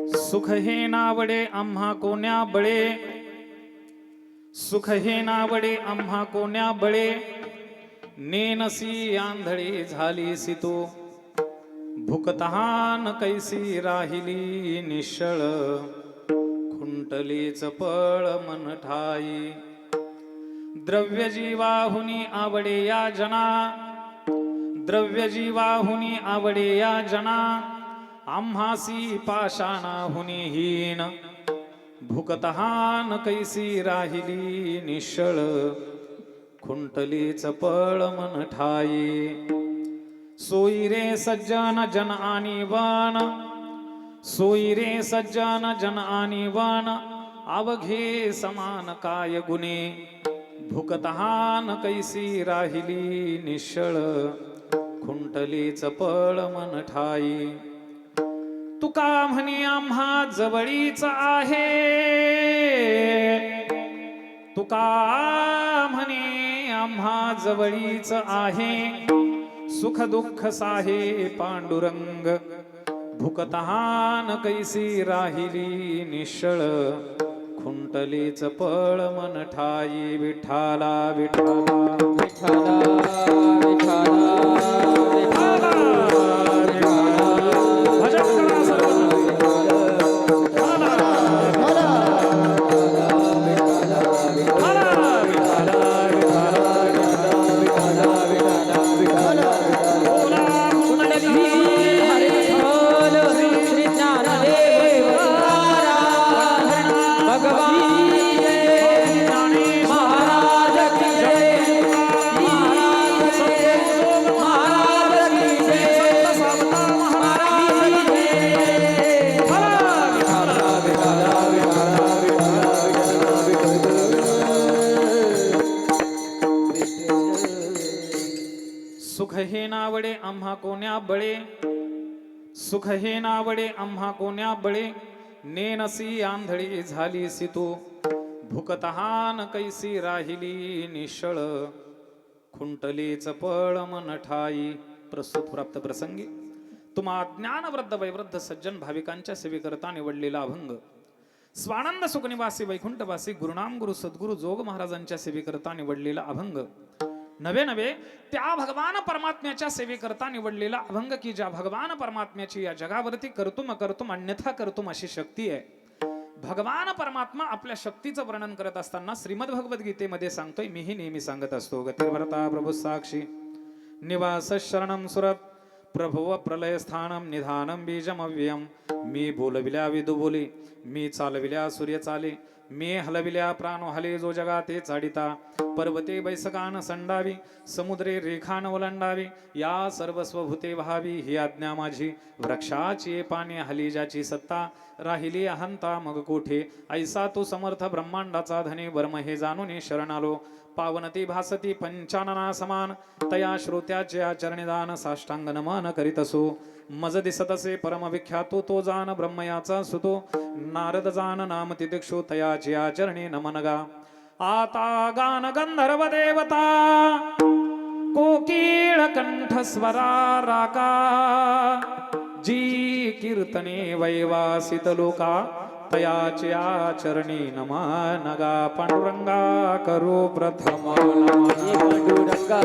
सुख हे नावडे आम्हा कोण्या बळे, सुख हे नावडे आम्हा कोण्या बळे, नेनसी आंधळी झालीसी तू, भुकतहान कैसी राहिली निश्चळ, खुंटलीच पळ मन ठाई, द्रव्य जीवाहुनी आवडे या जना, द्रव्य जीवाहुनी आवडे या जना, आम्हासी पाषाणाहुनी हीन, भुकतहान कैसी राहिली निश्चळ, खुंटलीच पळ मन ठाई, सोयी रे सज्जन जन आणि वन, सोयी रे सज्जन जन आणि वन, अवघे समान काय गुणे, भुकतहान कैसी राहिली निश्चळ, खुंटलीच पळ मन ठाई, तुका म्हणे आम्हा जवळीच आहे, तुका म्हणे आम्हा जवळीच आहे, सुख दुःख साहे पांडुरंग, भुकतहान कैसी राहिली निश्चळ, खुंटलीच पळ मन ठाई, विठाला विठाला विठाला विठाला सुख हे नावडे आम्हा कोण्या बळे, सुख हे नावडे आम्हा कोण्या बळे, नेनसी आंधळी झालीसी तू, भुकतहान कैसी राहिली निश्चळ, खुंटलीच पळ मन ठाई. प्रस्तुत प्राप्त प्रसंगी तुम्हा ज्ञानवृद्ध वैवृद्ध सज्जन भाविकांच्या सेवेकरता निवडलेला अभंग स्वानंद सुखनिवासी वैकुंठवासी गुरुनाम गुरु सद्गुरु जोग महाराजांच्या सेवेकरता निवडलेला अभंग नवे नवे त्या भगवान परमात्म्याच्या सेवेकरता निवडलेला अभंग की ज्या भगवान परमात्म्याची या जगावरती कर्तुम कर्तुम अन्यथा कर्तुम अशी शक्ती आहे. भगवान परमात्मा आपल्या शक्तीचं वर्णन करत असताना श्रीमद भगवद्गीतेमध्ये सांगतोय, मीही नेहमी सांगत असतो, गतिर्भरता प्रभु साक्षी निवास शरणम सुरत प्रभुव प्रलय स्थानम निधानम बीजमव्ययम. मी बोलविल्या विदू बोली, मी चालविल्या सूर्य चाले, मी हलविल्या प्राणो हले जो जगा ते चाडिता. पर्वते बैसकान संडावी, समुद्रे रेखान ओलांडावी, या सर्वस्वभूते व्हावी ही आज्ञा माझी. वृक्षाची पाने हली ज्याची सत्ता, राहिली अहंता मग कोठे. ऐसा तू समर्थ ब्रह्मांडाचा धने, वर्म हे जाणून शरण आलो. पावनती भासती पंचानना समान, तया श्रोत्याचे आचरणिदान साष्टांग नमन करीत असो. मज दिसत असे परम विख्यातो, तो जान ब्रह्मयाचा सुतो. नारद जान नाम तिदिक्षु, तयाची आचरणी नमन गा. आता गान गंधर्व देवता, कोकिळ कंठ स्वरा राका. जी कीर्तने वैवासित लोका, तयाचे आचरणी नमन गा. पांडुरंगा करू प्रथम नमन, पांडुरंगा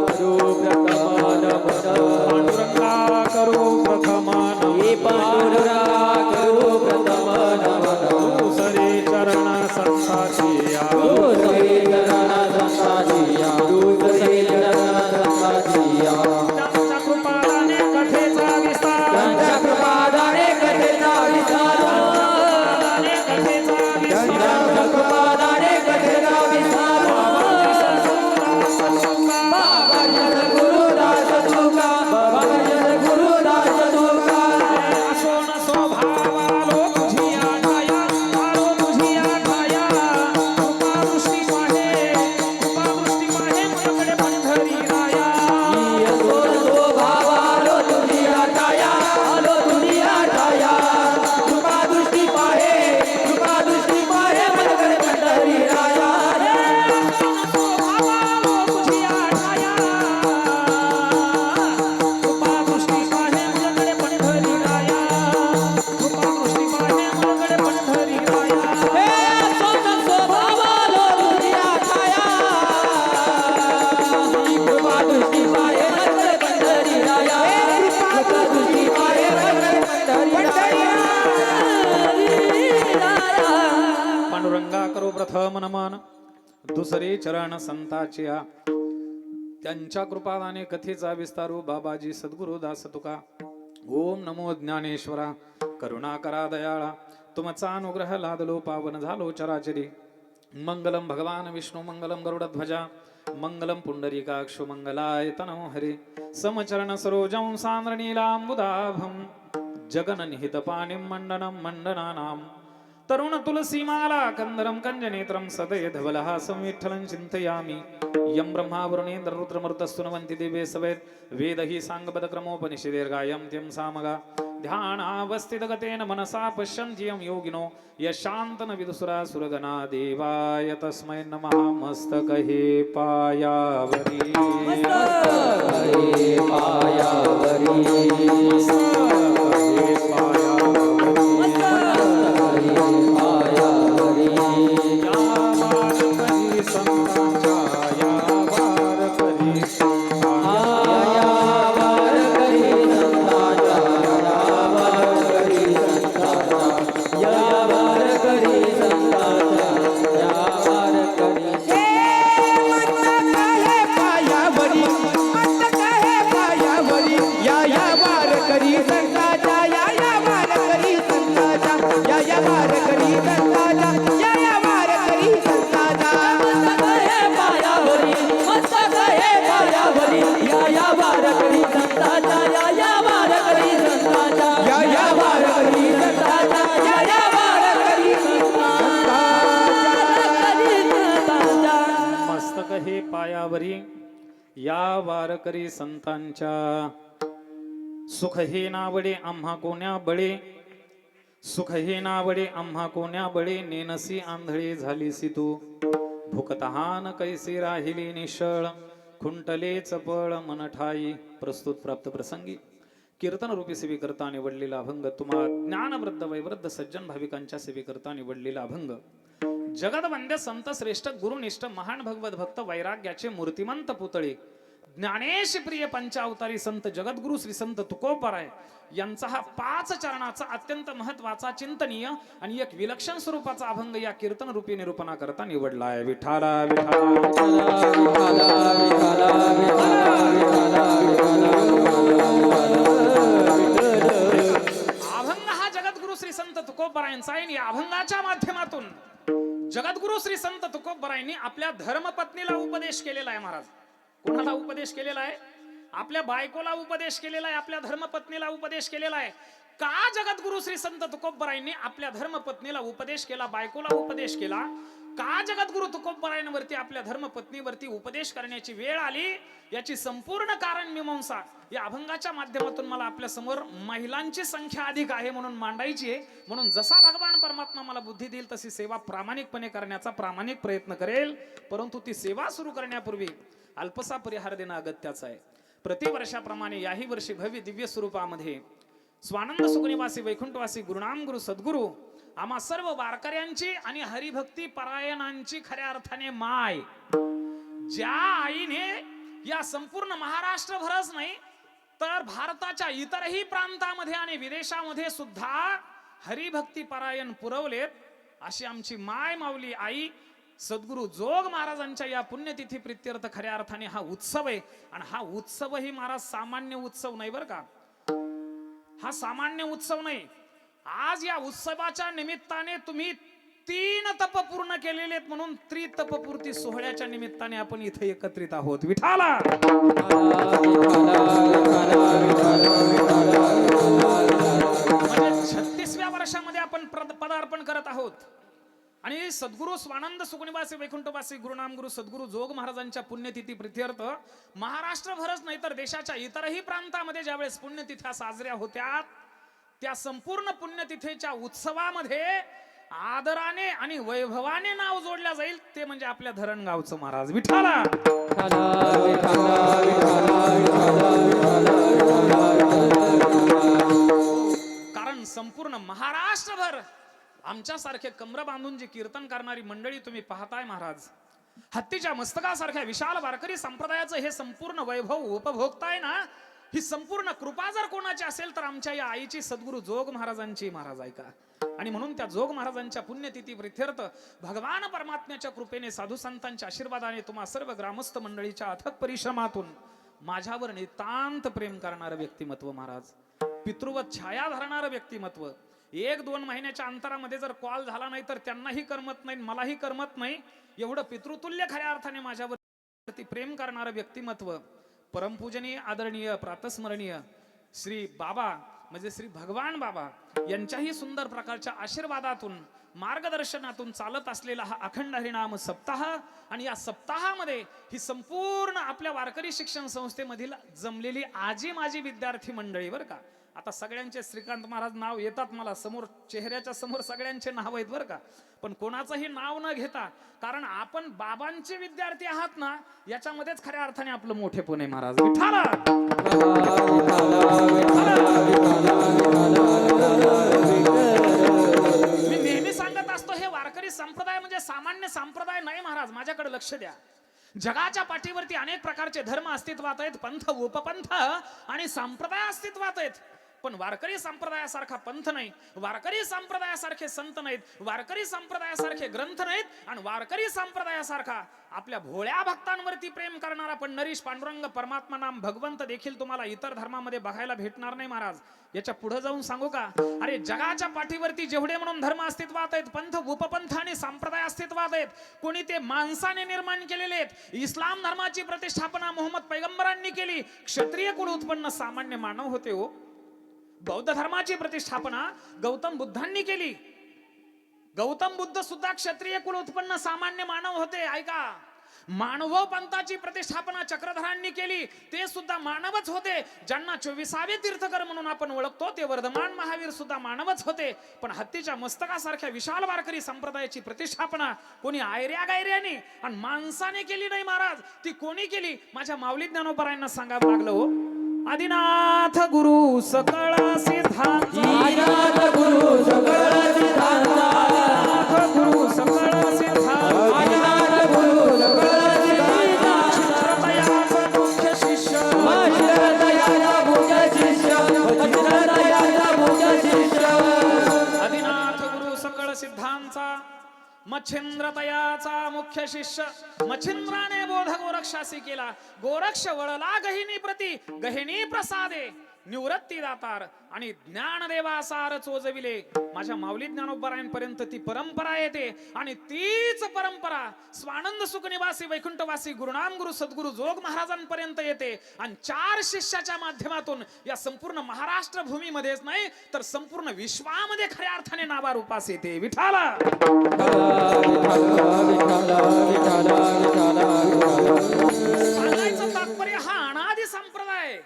करू प्रथम नमन, पांडुरंगा करू प्रथम नमन, पांडुरंगा करू प्रथम नमन. दुसरे चरण संसाचिया, दुसरे चरण संसाचिया, दुसरे चरण संसाचिया. त्यांच्या कृपादाने कथेचा विस्तार, त्यांच्या कृपादाने कथेचा विस्तार, गुरुदास तुका, गुरुदास तुका. प्रथम नमन दुसरे चरण संताचे त्यांच्या कृपादाने कथेचा विस्तारू बाबाजी सद्गुरु दास तुका. ओम नमो ज्ञानेश्वरा करुणा करा दयाळा तुमचा अनुग्रह लादलो पावन झालो चराचरी. मंगलम भगवान विष्णू मंगलम गरुडध्वजा मंगलम पुंडरीकाक्षो मंगलाय तनो हरे. समचरण सरोजं सांद्रनीलांबुदाभं जगननिहित पाणिं मंडनं मंडनानां तरुण तुलसीमाला कंदरं कंजनेत्रं सदय धवलहासं विठ्ठलं चिंतयामि. यं ब्रह्मा वरुणेन्द्र रुद्रमरुतस्तुनवन्ति दिव्ये सवेत् वेदहि साङ्गपदक्रमोपनिषदेर्गायं त्यं सामगा. ध्यानावस्थितगतेन मनसा पश्यन्ति यं योगिनो यशान्तन विदुसुरासुरगणा. देवाय तस्मै नमः. मस्तकहे पायावरी मस्तकहे पायावरी मस्तकहे पायावरी या वारकरी संतांच्या या वारकरी पायावरी या वारकरी संतांच्या. सुख हे नावडे आम्हा कोण्या बळे सुख हे नावडे आम्हा कोण्या बळे. नेनसी आंधळी झालीसी तू भुकतहान कैसी राहिली निशळ. खुंटले चपळ मन ठाई. प्रस्तुत प्राप्त प्रसंगी कीर्तन रूपी सेवेकरता निवडलेला अभंग तुम्हा ज्ञानवृद्ध वैवृद्ध सज्जन भाविकांच्या सेवेकरता निवडलेला अभंग. जगदवंद्य संत श्रेष्ठ गुरुनिष्ठ महान भगवत भक्त वैराग्याचे मूर्तिमंत पुतळे ज्ञानेश प्रिय पंचावतारी संत जगद्गुरु श्री संत तुकोबराय यांचा हा 5 चरणाचा अत्यंत महत्वाचा चिंतनीय आणि एक विलक्षण स्वरूपाचा अभंग या कीर्तन रूपी निरूपणा करता निवडला आहे. विठाला अभंग हा जगद्गुरु श्री संत तुकोबरायांचा आहे. या अभंगाच्या माध्यमातून जगद्गुरु श्री संत तुकोबरायांनी आपल्या धर्मपत्नीला उपदेश केलेला आहे. महाराज कोणाला उपदेश केलेला आहे? आपल्या बायकोला उपदेश केलेला आहे, आपल्या धर्मपत्नीला उपदेश केलेला आहे. का जगद्गुरु श्री संत तुकोबरायांनी आपल्या धर्मपत्नीला उपदेश केला, बायकोला उपदेश केला? का जगद्गुरु तुकोबरायांवरती आपल्या धर्मपत्नीवरती उपदेश करण्याची वेळ आली? याची संपूर्ण कारण मीमांसा या अभंगाच्या माध्यमातून मला आपल्या समोर महिलांची संख्या अधिक आहे म्हणून मांडायची आहे. म्हणून जसा भगवान परमात्मा मला बुद्धी देईल तशी सेवा प्रामाणिकपणे करण्याचा प्रामाणिक प्रयत्न करेल. परंतु ती सेवा सुरू करण्यापूर्वी अल्पसा परिहार देणं अगत्याचं आहे. प्रतिवर्षाप्रमाणे याही वर्षी भव्य दिव्य स्वरूपामध्ये स्वानंद सुखनिवासी वैकुंठवासी गुरुनाम गुरु सद्गुरु आम्हा सर्व वारकऱ्यांची आणि हरिभक्ती परायणांची खऱ्या अर्थाने माय, ज्या आईने या संपूर्ण महाराष्ट्रभरच नाही तर भारताच्या इतरही प्रांतामध्ये आणि विदेशामध्ये सुद्धा हरिभक्ती परायण पुरवलेत, अशी आमची माय माऊली आई सद्गुरु जोग महाराजांच्या या पुण्यतिथी प्रित्यर्थ खऱ्या अर्थाने हा उत्सव आहे. आणि हा उत्सव ही महाराज सामान्य उत्सव नाही बरं का. हा सामान्य उत्सव नाही. आज या उत्सवाच्या निमित्ताने तुम्ही 3 तप पूर्ण केलेले आहेत म्हणून त्रितपपूर्ती सोहळ्याच्या निमित्ताने आपण इथे एकत्रित आहोत. विठाला म्हणजे 36व्या वर्षामध्ये आपण पदार्पण करत आहोत. आणि सद्गुरु स्वानंद सुखनिवासी वैकुंठवासी गुरुनाम गुरु सद्गुरु जोग महाराजांच्या पुण्यतिथी प्रित्यर्थ महाराष्ट्रभरच नाही तर देशाच्या इतरही प्रांतामध्ये ज्यावेळेस पुण्यतिथ्या साजऱ्या होत्या त्या संपूर्ण पुण्यतिथीच्या उत्सवामध्ये आदराने आणि वैभवाने नाव जोडल्या जाईल ते म्हणजे आपल्या धरणगावचं महाराज. विठाला कारण संपूर्ण महाराष्ट्रभर आमच्यासारखे कमर बांधून जी कीर्तन करणारी मंडळी तुम्ही पाहताय महाराज. हत्तीच्या मस्तकासारख्या विशाल वारकरी संप्रदायाचं हे संपूर्ण वैभव उपभोगताय ना. ही संपूर्ण कृपा जर कोणाची असेल तर आमच्या या आईची, सद्गुरु जोग महाराजांची. महाराज ऐका, आणि म्हणून त्या जोग महाराजांच्या पुण्यतिथी प्रित्यर्थ भगवान परमात्म्याच्या कृपेने, साधू संतांच्या आशीर्वादाने, तुम्हा सर्व ग्रामस्थ मंडळीच्या अथक परिश्रमातून माझ्यावर नितांत प्रेम करणारं व्यक्तिमत्व महाराज, पितृवत छाया धरणारं व्यक्तिमत्व. 1-2 महिन्याच्या अंतरामध्ये जर कॉल झाला नाही तर त्यांनाही करमत नाही, मलाही करमत नाही. एवढं पितृतुल्य खऱ्या अर्थाने माझ्यावर प्रेम करणारं व्यक्तिमत्व, परमपूजनीय, आदरणीय, प्रातस्मरणीय श्री बाबा म्हणजे श्री भगवान बाबा यांच्याही सुंदर प्रकारच्या आशीर्वादातून, मार्गदर्शनातून चालत असलेला हा अखंड हरिनाम सप्ताह. आणि या सप्ताहामध्ये ही संपूर्ण आपल्या वारकरी शिक्षण संस्थेमधील जमलेली आजी माझी विद्यार्थी मंडळी बरं का. आता सगळ्यांचे श्रीकांत महाराज नाव येतात मला समोर, चेहऱ्याच्या समोर सगळ्यांचे नाव आहेत बरं का, पण कोणाचंही नाव न घेता, कारण आपण बाबांचे विद्यार्थी आहात ना, याच्यामध्येच खऱ्या अर्थाने आपलं मोठेपण आहे महाराज. विठाला मी नेहमी सांगत असतो, हे वारकरी संप्रदाय म्हणजे सामान्य संप्रदाय नाही महाराज. माझ्याकडे लक्ष द्या. जगाच्या पाठीवरती अनेक प्रकारचे धर्म अस्तित्वात आहेत, पंथ, उपपंथ आणि संप्रदाय अस्तित्वात आहेत, पण वारकरी संप्रदायासारखा पंथ नाही, वारकरी संप्रदायासारखे संत नाहीत, वारकरी संप्रदायासारखे ग्रंथ नाहीत, आणि वारकरी संप्रदायासारखा आपल्या भोळ्या भक्तांवरती प्रेम करणारा पण नरीश पांडुरंग परमात्मा नाम भगवंत देखील तुम्हाला इतर धर्मामध्ये बघायला भेटणार नाही महाराज. याच्या पुढे जाऊन सांगू का, अरे जगाच्या पाठीवरती जेवढे म्हणून धर्म अस्तित्वात आहेत, पंथ, उपपंथ आणि संप्रदाय अस्तित्वात आहेत, कोणी ते माणसाने निर्माण केलेले आहेत. इस्लाम धर्माची प्रतिष्ठापना मोहम्मद पैगंबरांनी केली, क्षत्रिय कुळ उत्पन्न सामान्य मानव होते हो. बौद्ध धर्माची प्रतिष्ठापना गौतम बुद्धांनी केली, गौतम बुद्ध सुद्धा क्षत्रिय कुल उत्पन्न सामान्य मानव होते. ऐका, मानव पंथाची प्रतिष्ठापना चक्रधरांनी केली, ते सुद्धा मानवच होते. ज्यांना 24वे तीर्थकर म्हणून आपण ओळखतो ते वर्धमान महावीर सुद्धा मानवच होते. पण हत्तीच्या मस्तकासारख्या विशाल वारकरी संप्रदायाची प्रतिष्ठापना कोणी आयऱ्या गायऱ्याने आणि माणसाने केली नाही महाराज. ती कोणी केली? माझ्या माऊली ज्ञानोबरायांना सांगावं लागलं हो. आदिनाथ गुरु सकळ सिद्धांत, आदिनाथ गुरु सकळ सिद्धांत, आदिनाथ गुरु सकळ सिद्धांत, आदिनाथ गुरु सकळ सिद्धांत, चित्रतयाचा मुख्य शिष्य, चित्रतयाचा मुख्य शिष्य, चित्रतयाचा मुख्य शिष्य, आदिनाथ गुरु सकळ सिद्धांचा मच्छिंद्रतयाचा मुख्य शिष्य. मच्छिंद्राने बोध गोरक्षासी केला, गोरक्ष वळला गहिनी प्रती, गहिनी प्रसादे निवृत्ती दातार आणि ज्ञानदेवा सार चोजविले. माझ्या माऊली ज्ञानोबरायांपर्यंत ती परंपरा येते, आणि तीच परंपरा स्वानंद सुख निवासी वैकुंठवासी गुरुनाम गुरु सद्गुरु जोग महाराजांपर्यंत येते. आणि 4 शिष्याच्या माध्यमातून या संपूर्ण महाराष्ट्र भूमीमध्येच नाही तर संपूर्ण विश्वामध्ये खऱ्या अर्थाने नावारूपास येते. विठाला सांगायचं तात्पर्य हा अनादि संप्रदाय,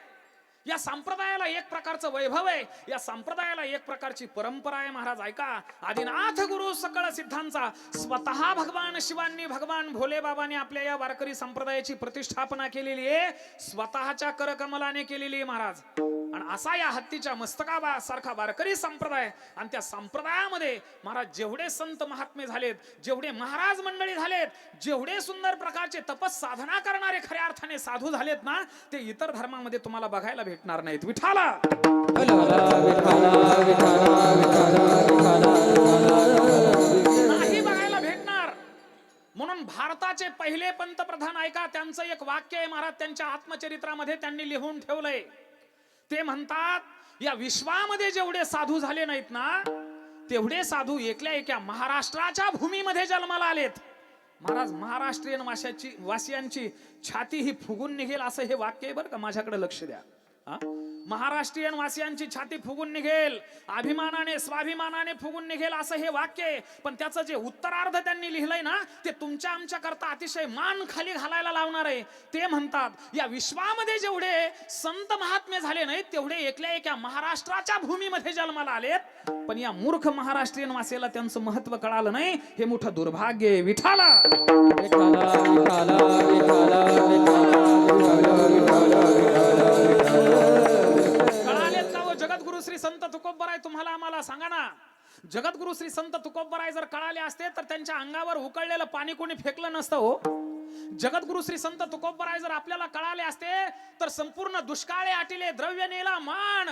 या संप्रदायाला एक प्रकारचं वैभव आहे, या संप्रदायाला एक प्रकारची परंपरा आहे महाराज. ऐका, आदिनाथ गुरु सकळ सिद्धांचा स्वतः भगवान शिवांनी, भगवान भोले बाबांनी आपल्या या वारकरी संप्रदायाची प्रतिष्ठापना केलेली आहे, स्वतःच्या करकमलाने केलेली आहे महाराज. आणि असा या हत्तीच्या मस्तका सारखा वारकरी संप्रदाय, आणि त्या संप्रदायामध्ये महाराज जेवढे संत महात्मे झालेत, जेवढे महाराज मंडळी झालेत, जेवढे सुंदर प्रकारचे तपस साधना करणारे खऱ्या अर्थाने साधू झालेत ना, ते इतर धर्मामध्ये तुम्हाला बघायला भेटणार नाहीत. विठाला नाही बघायला भेटणार. म्हणून भारताचे पहिले पंतप्रधान ऐका, त्यांचं एक वाक्य आहे महाराज, त्यांच्या आत्मचरित्रामध्ये त्यांनी लिहून ठेवलंय. ते म्हणतात, या विश्वामध्ये जेवढे साधू झाले नाहीत ना, तेवढे साधू एकल्या एका महाराष्ट्राच्या भूमीमध्ये जन्माला आलेत. महाराज, महाराष्ट्रीयन वासियांची छाती ही फुगून निघेल असं हे वाक्य आहे बरं का. माझ्याकडे लक्ष द्या. महाराष्ट्रीयन वासियांची छाती फुगून निघेल, अभिमानाने स्वाभिमानाने फुगून निघेल असं हे वाक्य आहे. पण त्याचं जे उत्तरार्ध त्यांनी लिहिलंय ना, ते तुमच्या आमच्या करता अतिशय मान खाली घालायला लावणार आहे. ते म्हणतात, या विश्वामध्ये जेवढे संत महात्मे झाले नाहीत, तेवढे एकल्या एका महाराष्ट्राच्या भूमीमध्ये जन्माला आलेत. पण या मूर्ख महाराष्ट्रीयन वासियाला त्यांचं महत्व कळालं नाही, हे मोठं दुर्भाग्य आहे. विठाला कळालेत का हो जगद्गुरु श्री संत तुकोबराय? तुम्हाला आम्हाला सांगा ना, जगद्गुरु श्री संत तुकोबराय जर कळाले असते तर त्यांच्या अंगावर उकळलेलं पाणी कोणी फेकलं नसतं हो. जगद्गुरु श्री संत तुकोबराय जर आपल्याला कळाले असते तर संपूर्ण दुष्काळे आटिले द्रव्य नेला मान,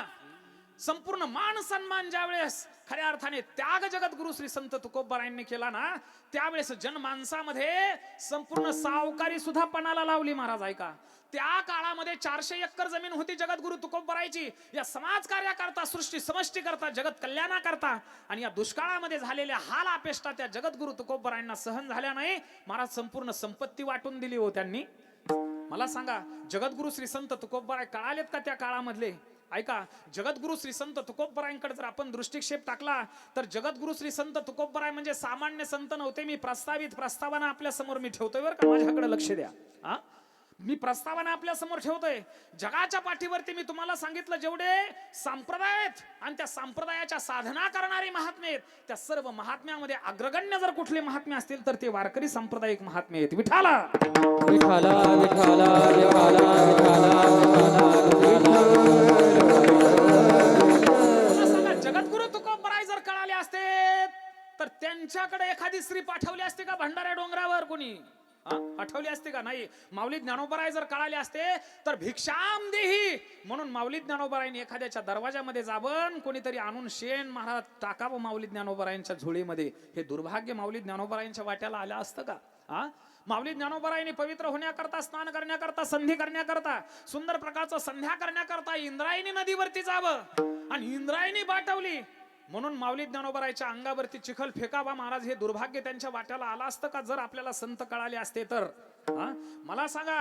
संपूर्ण मान सन्मान ज्यावेळेस खऱ्या अर्थाने त्याग जगद्गुरु श्री संत तुकोबरायांनी केला ना, त्यावेळेस जनमानसामध्ये संपूर्ण सावकारी सुद्धा पणाला लावली महाराज. ऐका, त्या काळामध्ये 400 एकर जमीन होती जगद्गुरु तुकोबरायची, या समाज कार्याकरता, सृष्टी समष्टी करता, जगत कल्याणाकरता. आणि या दुष्काळामध्ये झालेल्या हाल अपेष्टा त्या जगद्गुरु तुकोबरायांना सहन झाल्या नाही. महाराज संपूर्ण संपत्ती वाटून दिली हो त्यांनी. मला सांगा, जगद्गुरु श्री संत तुकोबराय कळालेत का त्या काळामधले? ऐका, जगद्गुरु श्री संत तुकोबरायांकडे जर आपण दृष्टिक्षेप टाकला तर जगद्गुरु श्री संत तुकोबराय म्हणजे सामान्य संत नव्हते. मी प्रस्तावना आपल्या समोर मी ठेवतोय बरं का, माझ्याकडे लक्ष द्या. मी प्रस्तावना आपल्या समोर ठेवतोय. जगाच्या पाठीवरती मी तुम्हाला सांगितलं जेवढे संप्रदाय आहेत आणि त्या संप्रदायाच्या साधना करणारे महात्मे आहेत, त्या सर्व महात्म्यामध्ये अग्रगण्य जर कुठले महात्मे असतील तर ते वारकरी सांप्रदायिक महात्मे आहेत. विठाला विठाला विठाला विठाला विठाला. जगद्गुरु तुकोबराय जर कळाले असते तर त्यांच्याकडे एखादी स्त्री पाठवली असते का भंडाऱ्या डोंगरावर? कोणी पाठवली असते का? नाही. माऊली ज्ञानोबराय जर कळाले असते तर भिक्षाम देही म्हणून माऊली ज्ञानोबरायांनी एखाद्याच्या दरवाजामध्ये जावं, कोणीतरी आणून शेण महाराज टाकावं माऊली ज्ञानोबरायांच्या झोळीमध्ये. हे दुर्भाग्य माऊली ज्ञानोबरायांच्या वाट्याला आलं असतं का? माऊली ज्ञानोबरायांनी पवित्र होण्याकरता, स्नान करण्याकरता, संधी करण्याकरता, सुंदर प्रकारचं संध्या करण्याकरता इंद्रायणी नदीवरती जावं आणि इंद्रायणी पाठवली म्हणून माऊली ज्ञानोबरायच्या अंगावरती चिखल फेकावा. महाराज हे दुर्भाग्य त्यांच्या वाट्याला आलं असतं का जर आपल्याला संत कळाले असते तर? मला सांगा,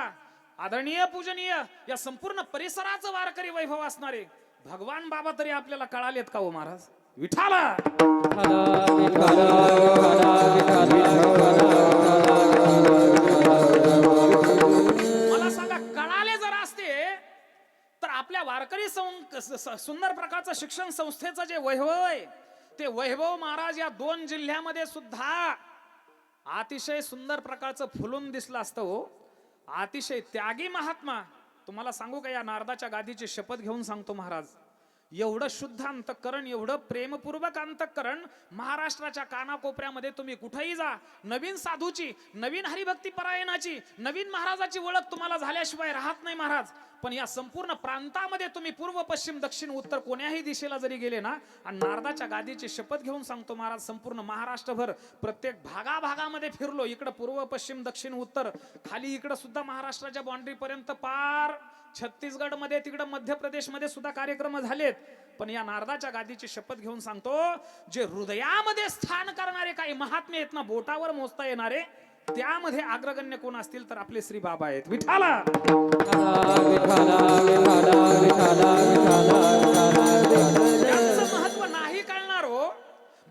आदरणीय पूजनीय या संपूर्ण परिसराचं वारकरी वैभव असणारे भगवान बाबा तरी आपल्याला कळालेत का हो महाराज? विठाला मला सांगा, कळाले जर असते तर आपल्या वारकरी सुंदर प्रकारचं शिक्षण संस्थेचं जे वैभव आहे ते वैभव महाराज या 2 जिल्ह्यामध्ये सुद्धा अतिशय सुंदर प्रकारचं फुलून दिसलं असतं हो. अतिशय त्यागी महात्मा. तुम्हाला सांगू का, या नारदाच्या गादीची शपथ घेऊन सांगतो महाराज, एवढं शुद्ध अंतःकरण, एवढं प्रेमपूर्वक अंतःकरण महाराष्ट्राच्या कानाकोपऱ्यामध्ये तुम्ही कुठेही जा, नवीन साधूची, नवीन हरिभक्ती परायणाची, नवीन महाराजाची ओळख तुम्हाला झाल्याशिवाय राहत नाही महाराज. पण या संपूर्ण प्रांतामध्ये तुम्ही पूर्व पश्चिम दक्षिण उत्तर कोण्याही दिशेला जरी गेले ना, आणि नारदाच्या गादीची शपथ घेऊन सांगतो महाराज, संपूर्ण महाराष्ट्रभर प्रत्येक भागाभागामध्ये फिरलो, इकडं पूर्व पश्चिम दक्षिण उत्तर, खाली इकडं सुद्धा महाराष्ट्राच्या बाउंड्री पर्यंत पार छत्तीसगड मध्ये, तिकडं मध्य प्रदेश मध्ये सुद्धा कार्यक्रम झालेत. पण या नारदाच्या गादीची शपथ घेऊन सांगतो, जे हृदयामध्ये स्थान करणारे काही महात्मे आहेत ना, बोटावर मोजता येणारे, त्यामध्ये अग्रगण्य कोण असतील तर आपले श्री बाबा आहेत. विठाला महत्व नाही कळणार हो.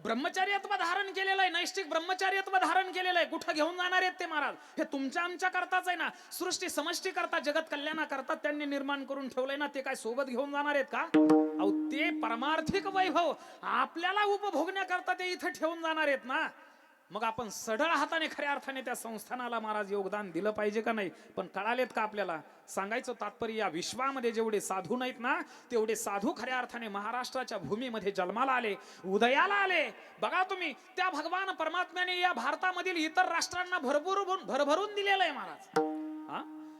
ब्रह्मचार्यत्व धारण केलेलं आहे, नैष्टिक ब्रह्मचार्यत्व धारण केलेलं आहे. कुठं घेऊन जाणार आहेत ते महाराज? हे तुमच्या आमच्या करताच आहे ना, सृष्टी समष्टी करता, जगत कल्याणा करता त्यांनी निर्माण करून ठेवलंय ना, ते काय सोबत घेऊन जाणार आहेत का? अहो, ते परमार्थिक वैभव आपल्याला उपभोगण्याकरता ते इथं ठेवून जाणार आहेत ना. मग आपण सढळ हाताने खऱ्या अर्थाने त्या संस्थानाला महाराज योगदान दिलं पाहिजे का नाही? पण कळालेत का आपल्याला? सांगायचं तात्पर्य, या विश्वामध्ये जेवढे साधू नाहीत ना, तेवढे साधू खऱ्या अर्थाने महाराष्ट्राच्या भूमीमध्ये जन्माला आले, उदयाला आले. बघा तुम्ही, त्या भगवान परमात्म्याने या भारतामधील इतर राष्ट्रांना भरभरून दिलेलं आहे महाराज.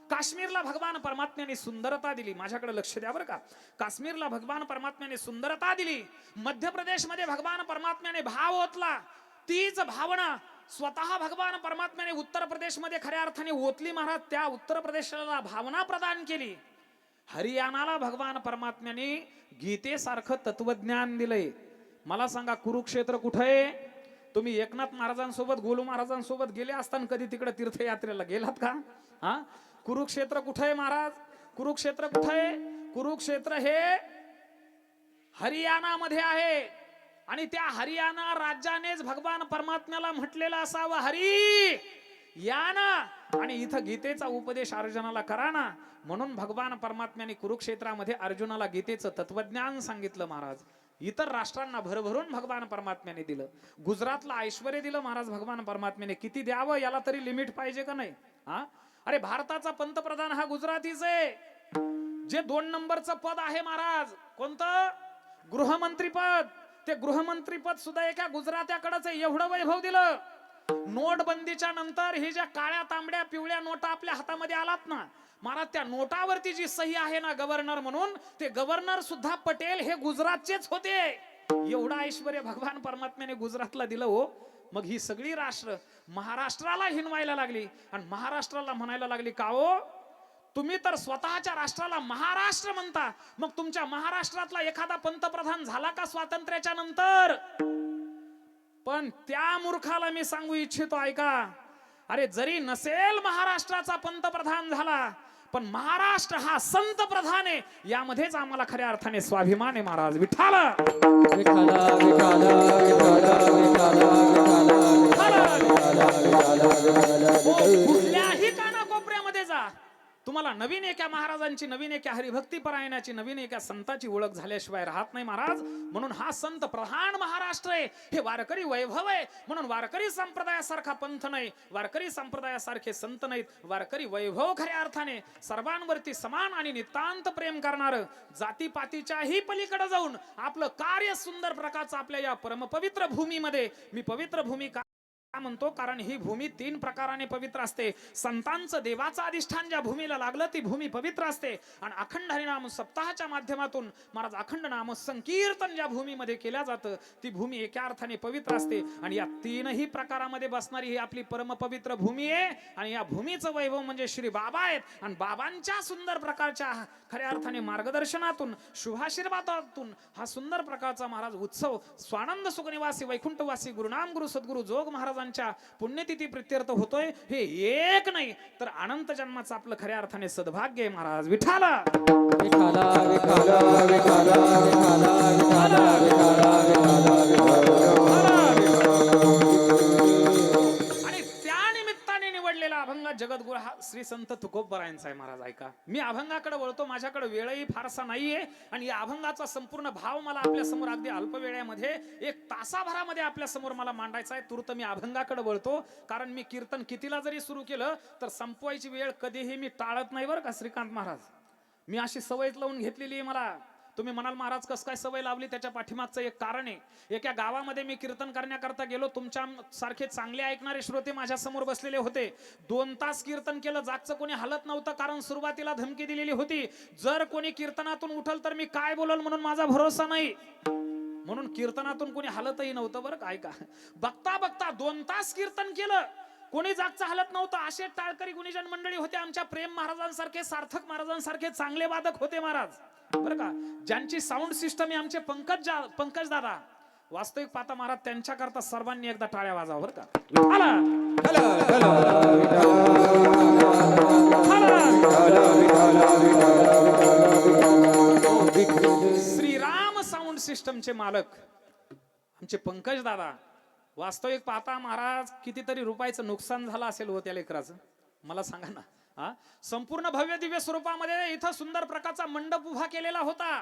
काश्मीरला भगवान परमात्म्याने सुंदरता दिली. माझ्याकडे लक्ष द्या बरं का. काश्मीरला भगवान परमात्म्याने सुंदरता दिली. मध्य प्रदेशमध्ये भगवान परमात्म्याने भाव ओतला. तीच भावना स्वतः भगवान परमात्म्याने उत्तर प्रदेशमध्ये खऱ्या अर्थाने ओतली महाराज. त्या उत्तर प्रदेशाला भावना प्रदान केली. हरियाणाला भगवान परमात्म्याने गीतेसारखं तत्वज्ञान दिलंय. मला सांगा, कुरुक्षेत्र कुठे आहे? तुम्ही एकनाथ महाराजांसोबत, गोलू महाराजांसोबत गेले असताना कधी तिकडे तीर्थयात्रेला गेलात का? कुरुक्षेत्र कुठे आहे महाराज? कुरुक्षेत्र कुठे आहे? कुरुक्षेत्र हे हरियाणामध्ये आहे. आणि त्या हरियाणा राज्यानेच भगवान परमात्म्याला म्हटलेलं असावं, हरी या ना, आणि इथं गीतेचा उपदेश अर्जुनाला करा ना. म्हणून भगवान परमात्म्याने कुरुक्षेत्रामध्ये अर्जुनाला गीतेचं तत्वज्ञान सांगितलं महाराज. इतर राष्ट्रांना भरभरून भगवान परमात्म्याने दिलं. गुजरातला ऐश्वर्य दिलं महाराज भगवान परमात्म्याने. किती द्यावं याला तरी लिमिट पाहिजे का नाही? अरे, भारताचा पंतप्रधान हा गुजरातीच आहे. जे 2 नंबरचं पद आहे महाराज, कोणतं? गृहमंत्री पद. ते गृहमंत्री पद सुद्धा एका गुजरात्याकडेच आहे. एवढं वैभव दिलं. नोटबंदीच्या नंतर हे ज्या काळ्या तांबड्या पिवळ्या नोटा आपल्या हातामध्ये आलात ना महाराज, त्या नोटावरती जी सही आहे ना गव्हर्नर म्हणून, ते गव्हर्नर सुद्धा पटेल हे गुजरातचेच होते. एवढा ऐश्वर्य भगवान परमात्म्याने गुजरातला दिलं हो. मग ही सगळी राष्ट्र महाराष्ट्राला हिनवायला लागली आणि महाराष्ट्राला म्हणायला लागली का हो, तुम्ही तर स्वतःच्या राष्ट्राला महाराष्ट्र म्हणता, मग तुमच्या महाराष्ट्रातला एखादा पंतप्रधान झाला का स्वातंत्र्याच्या नंतर? पण त्या मूर्खाला मी सांगू इच्छितो, ऐका, अरे जरी नसेल महाराष्ट्राचा पंतप्रधान झाला, पण महाराष्ट्र हा संत प्रधान आहे, यामध्येच आम्हाला खऱ्या अर्थाने स्वाभिमान आहे महाराज. विठाला कुठल्याही कानाकोपऱ्यामध्ये जा, तुम्हाला नवीन एका महाराजांची, नवीन एका हरिभक्ती परायणाची, नवीन एका संताची ओळख झाल्याशिवाय राहत नाही महाराज. म्हणून हा संत प्रधान महाराष्ट्र आहे, हे वारकरी वैभव आहे. म्हणून वारकरी संप्रदायासारखा पंथ नाही, वारकरी संप्रदायासारखे संत नाहीत. वारकरी वैभव खऱ्या अर्थाने सर्वांवरती समान आणि नितांत प्रेम करणार, जातीपातीच्याही पलीकडे जाऊन आपलं कार्य सुंदर प्रकारचं आपल्या या परमपवित्र भूमीमध्ये, मी पवित्र भूमी का म्हणतो, कारण ही भूमी 3 प्रकाराने पवित्र असते. संतांचं देवाचं अधिष्ठान ज्या भूमीला लागलं ती भूमी पवित्र असते. आणि अखंड हरिनाम सप्ताहाच्या माध्यमातून महाराज अखंड नाम संकीर्तन ज्या भूमीमध्ये केल्या जातं ती भूमी एका अर्थाने पवित्र असते. आणि या 3ही प्रकारामध्ये बसणारी ही आपली परमपवित्र भूमी आहे. आणि या भूमीचं वैभव म्हणजे श्री बाबा आहेत. आणि बाबांच्या सुंदर प्रकारच्या खऱ्या अर्थाने मार्गदर्शनातून, शुभाशीर्वादातून हा सुंदर प्रकारचा महाराज उत्सव स्वानंद सुखनिवासी वैकुंठवासी गुरुनाम गुरु सद्गुरु जोग महाराज पुण्यतिथी प्रित्यर्थ होतोय. हे एक नाही तर अनंत जन्माचं आपलं खऱ्या अर्थाने सद्भाग्य आहे महाराज. विठाला आणि त्या निमित्ताने निवडलेला अभंग जगद्गुरु हा श्री संत तुकोबरायांचा आहे महाराज. ऐका, मी अभंगाकडे वळतो, माझ्याकडे वेळही फारसा नाहीये. आणि या अभंगाचा संपूर्ण भाव मला आपल्या समोर अगदी अल्प वेळेमध्ये 1 तासाभरामध्ये आपल्या समोर मला मांडायचा आहे. तूर्त मी अभंगाकडे वळतो, कारण मी कीर्तन कितीला जरी सुरू केलं तर संपवायची वेळ कधीही मी टाळत नाही बरं का श्रीकांत महाराज. मी अशी सवय लावून घेतलेली आहे मला. तुम्ही म्हणाल महाराज कस काय सवय लावली, त्याच्या पाठीमागचं एक कारण आहे. एका गावामध्ये मी कीर्तन करण्याकरता गेलो. तुमच्या सारखे चांगले ऐकणारे श्रोते माझ्या समोर बसलेले होते. 2 तास कीर्तन केलं, जागचं कोणी हलत नव्हतं, कारण सुरुवातीला धमकी दिलेली होती, जर कोणी कीर्तनातून उठल तर मी काय बोलल म्हणून माझा भरोसा नाही. म्हणून कीर्तनातून कोणी हलतही नव्हतं बरं का. ऐका, बघता बघता 2 तास कीर्तन केलं, कोणी जागचं हलत नव्हतं. असे टाळकरी गुणीजन मंडळी होते, आमच्या प्रेम महाराजांसारखे, सार्थक महाराजांसारखे चांगले वादक होते महाराज बरं का, ज्यांची साऊंड सिस्टम आहे आमचे पंकज दादा. वास्तविक पाहता महाराज त्यांच्याकरता सर्वांनी एकदा टाळ्या वाजावा बरं का. श्रीराम साऊंड सिस्टमचे मालक आमचे पंकज दादा. वास्तविक पाहता महाराज कितीतरी रुपयाचं नुकसान झालं असेल हो त्या लेकराचं, मला सांगा ना. संपूर्ण भव्य दिव्य स्वरूपामध्ये इथं सुंदर प्रकारचा मंडप उभा केलेला होता.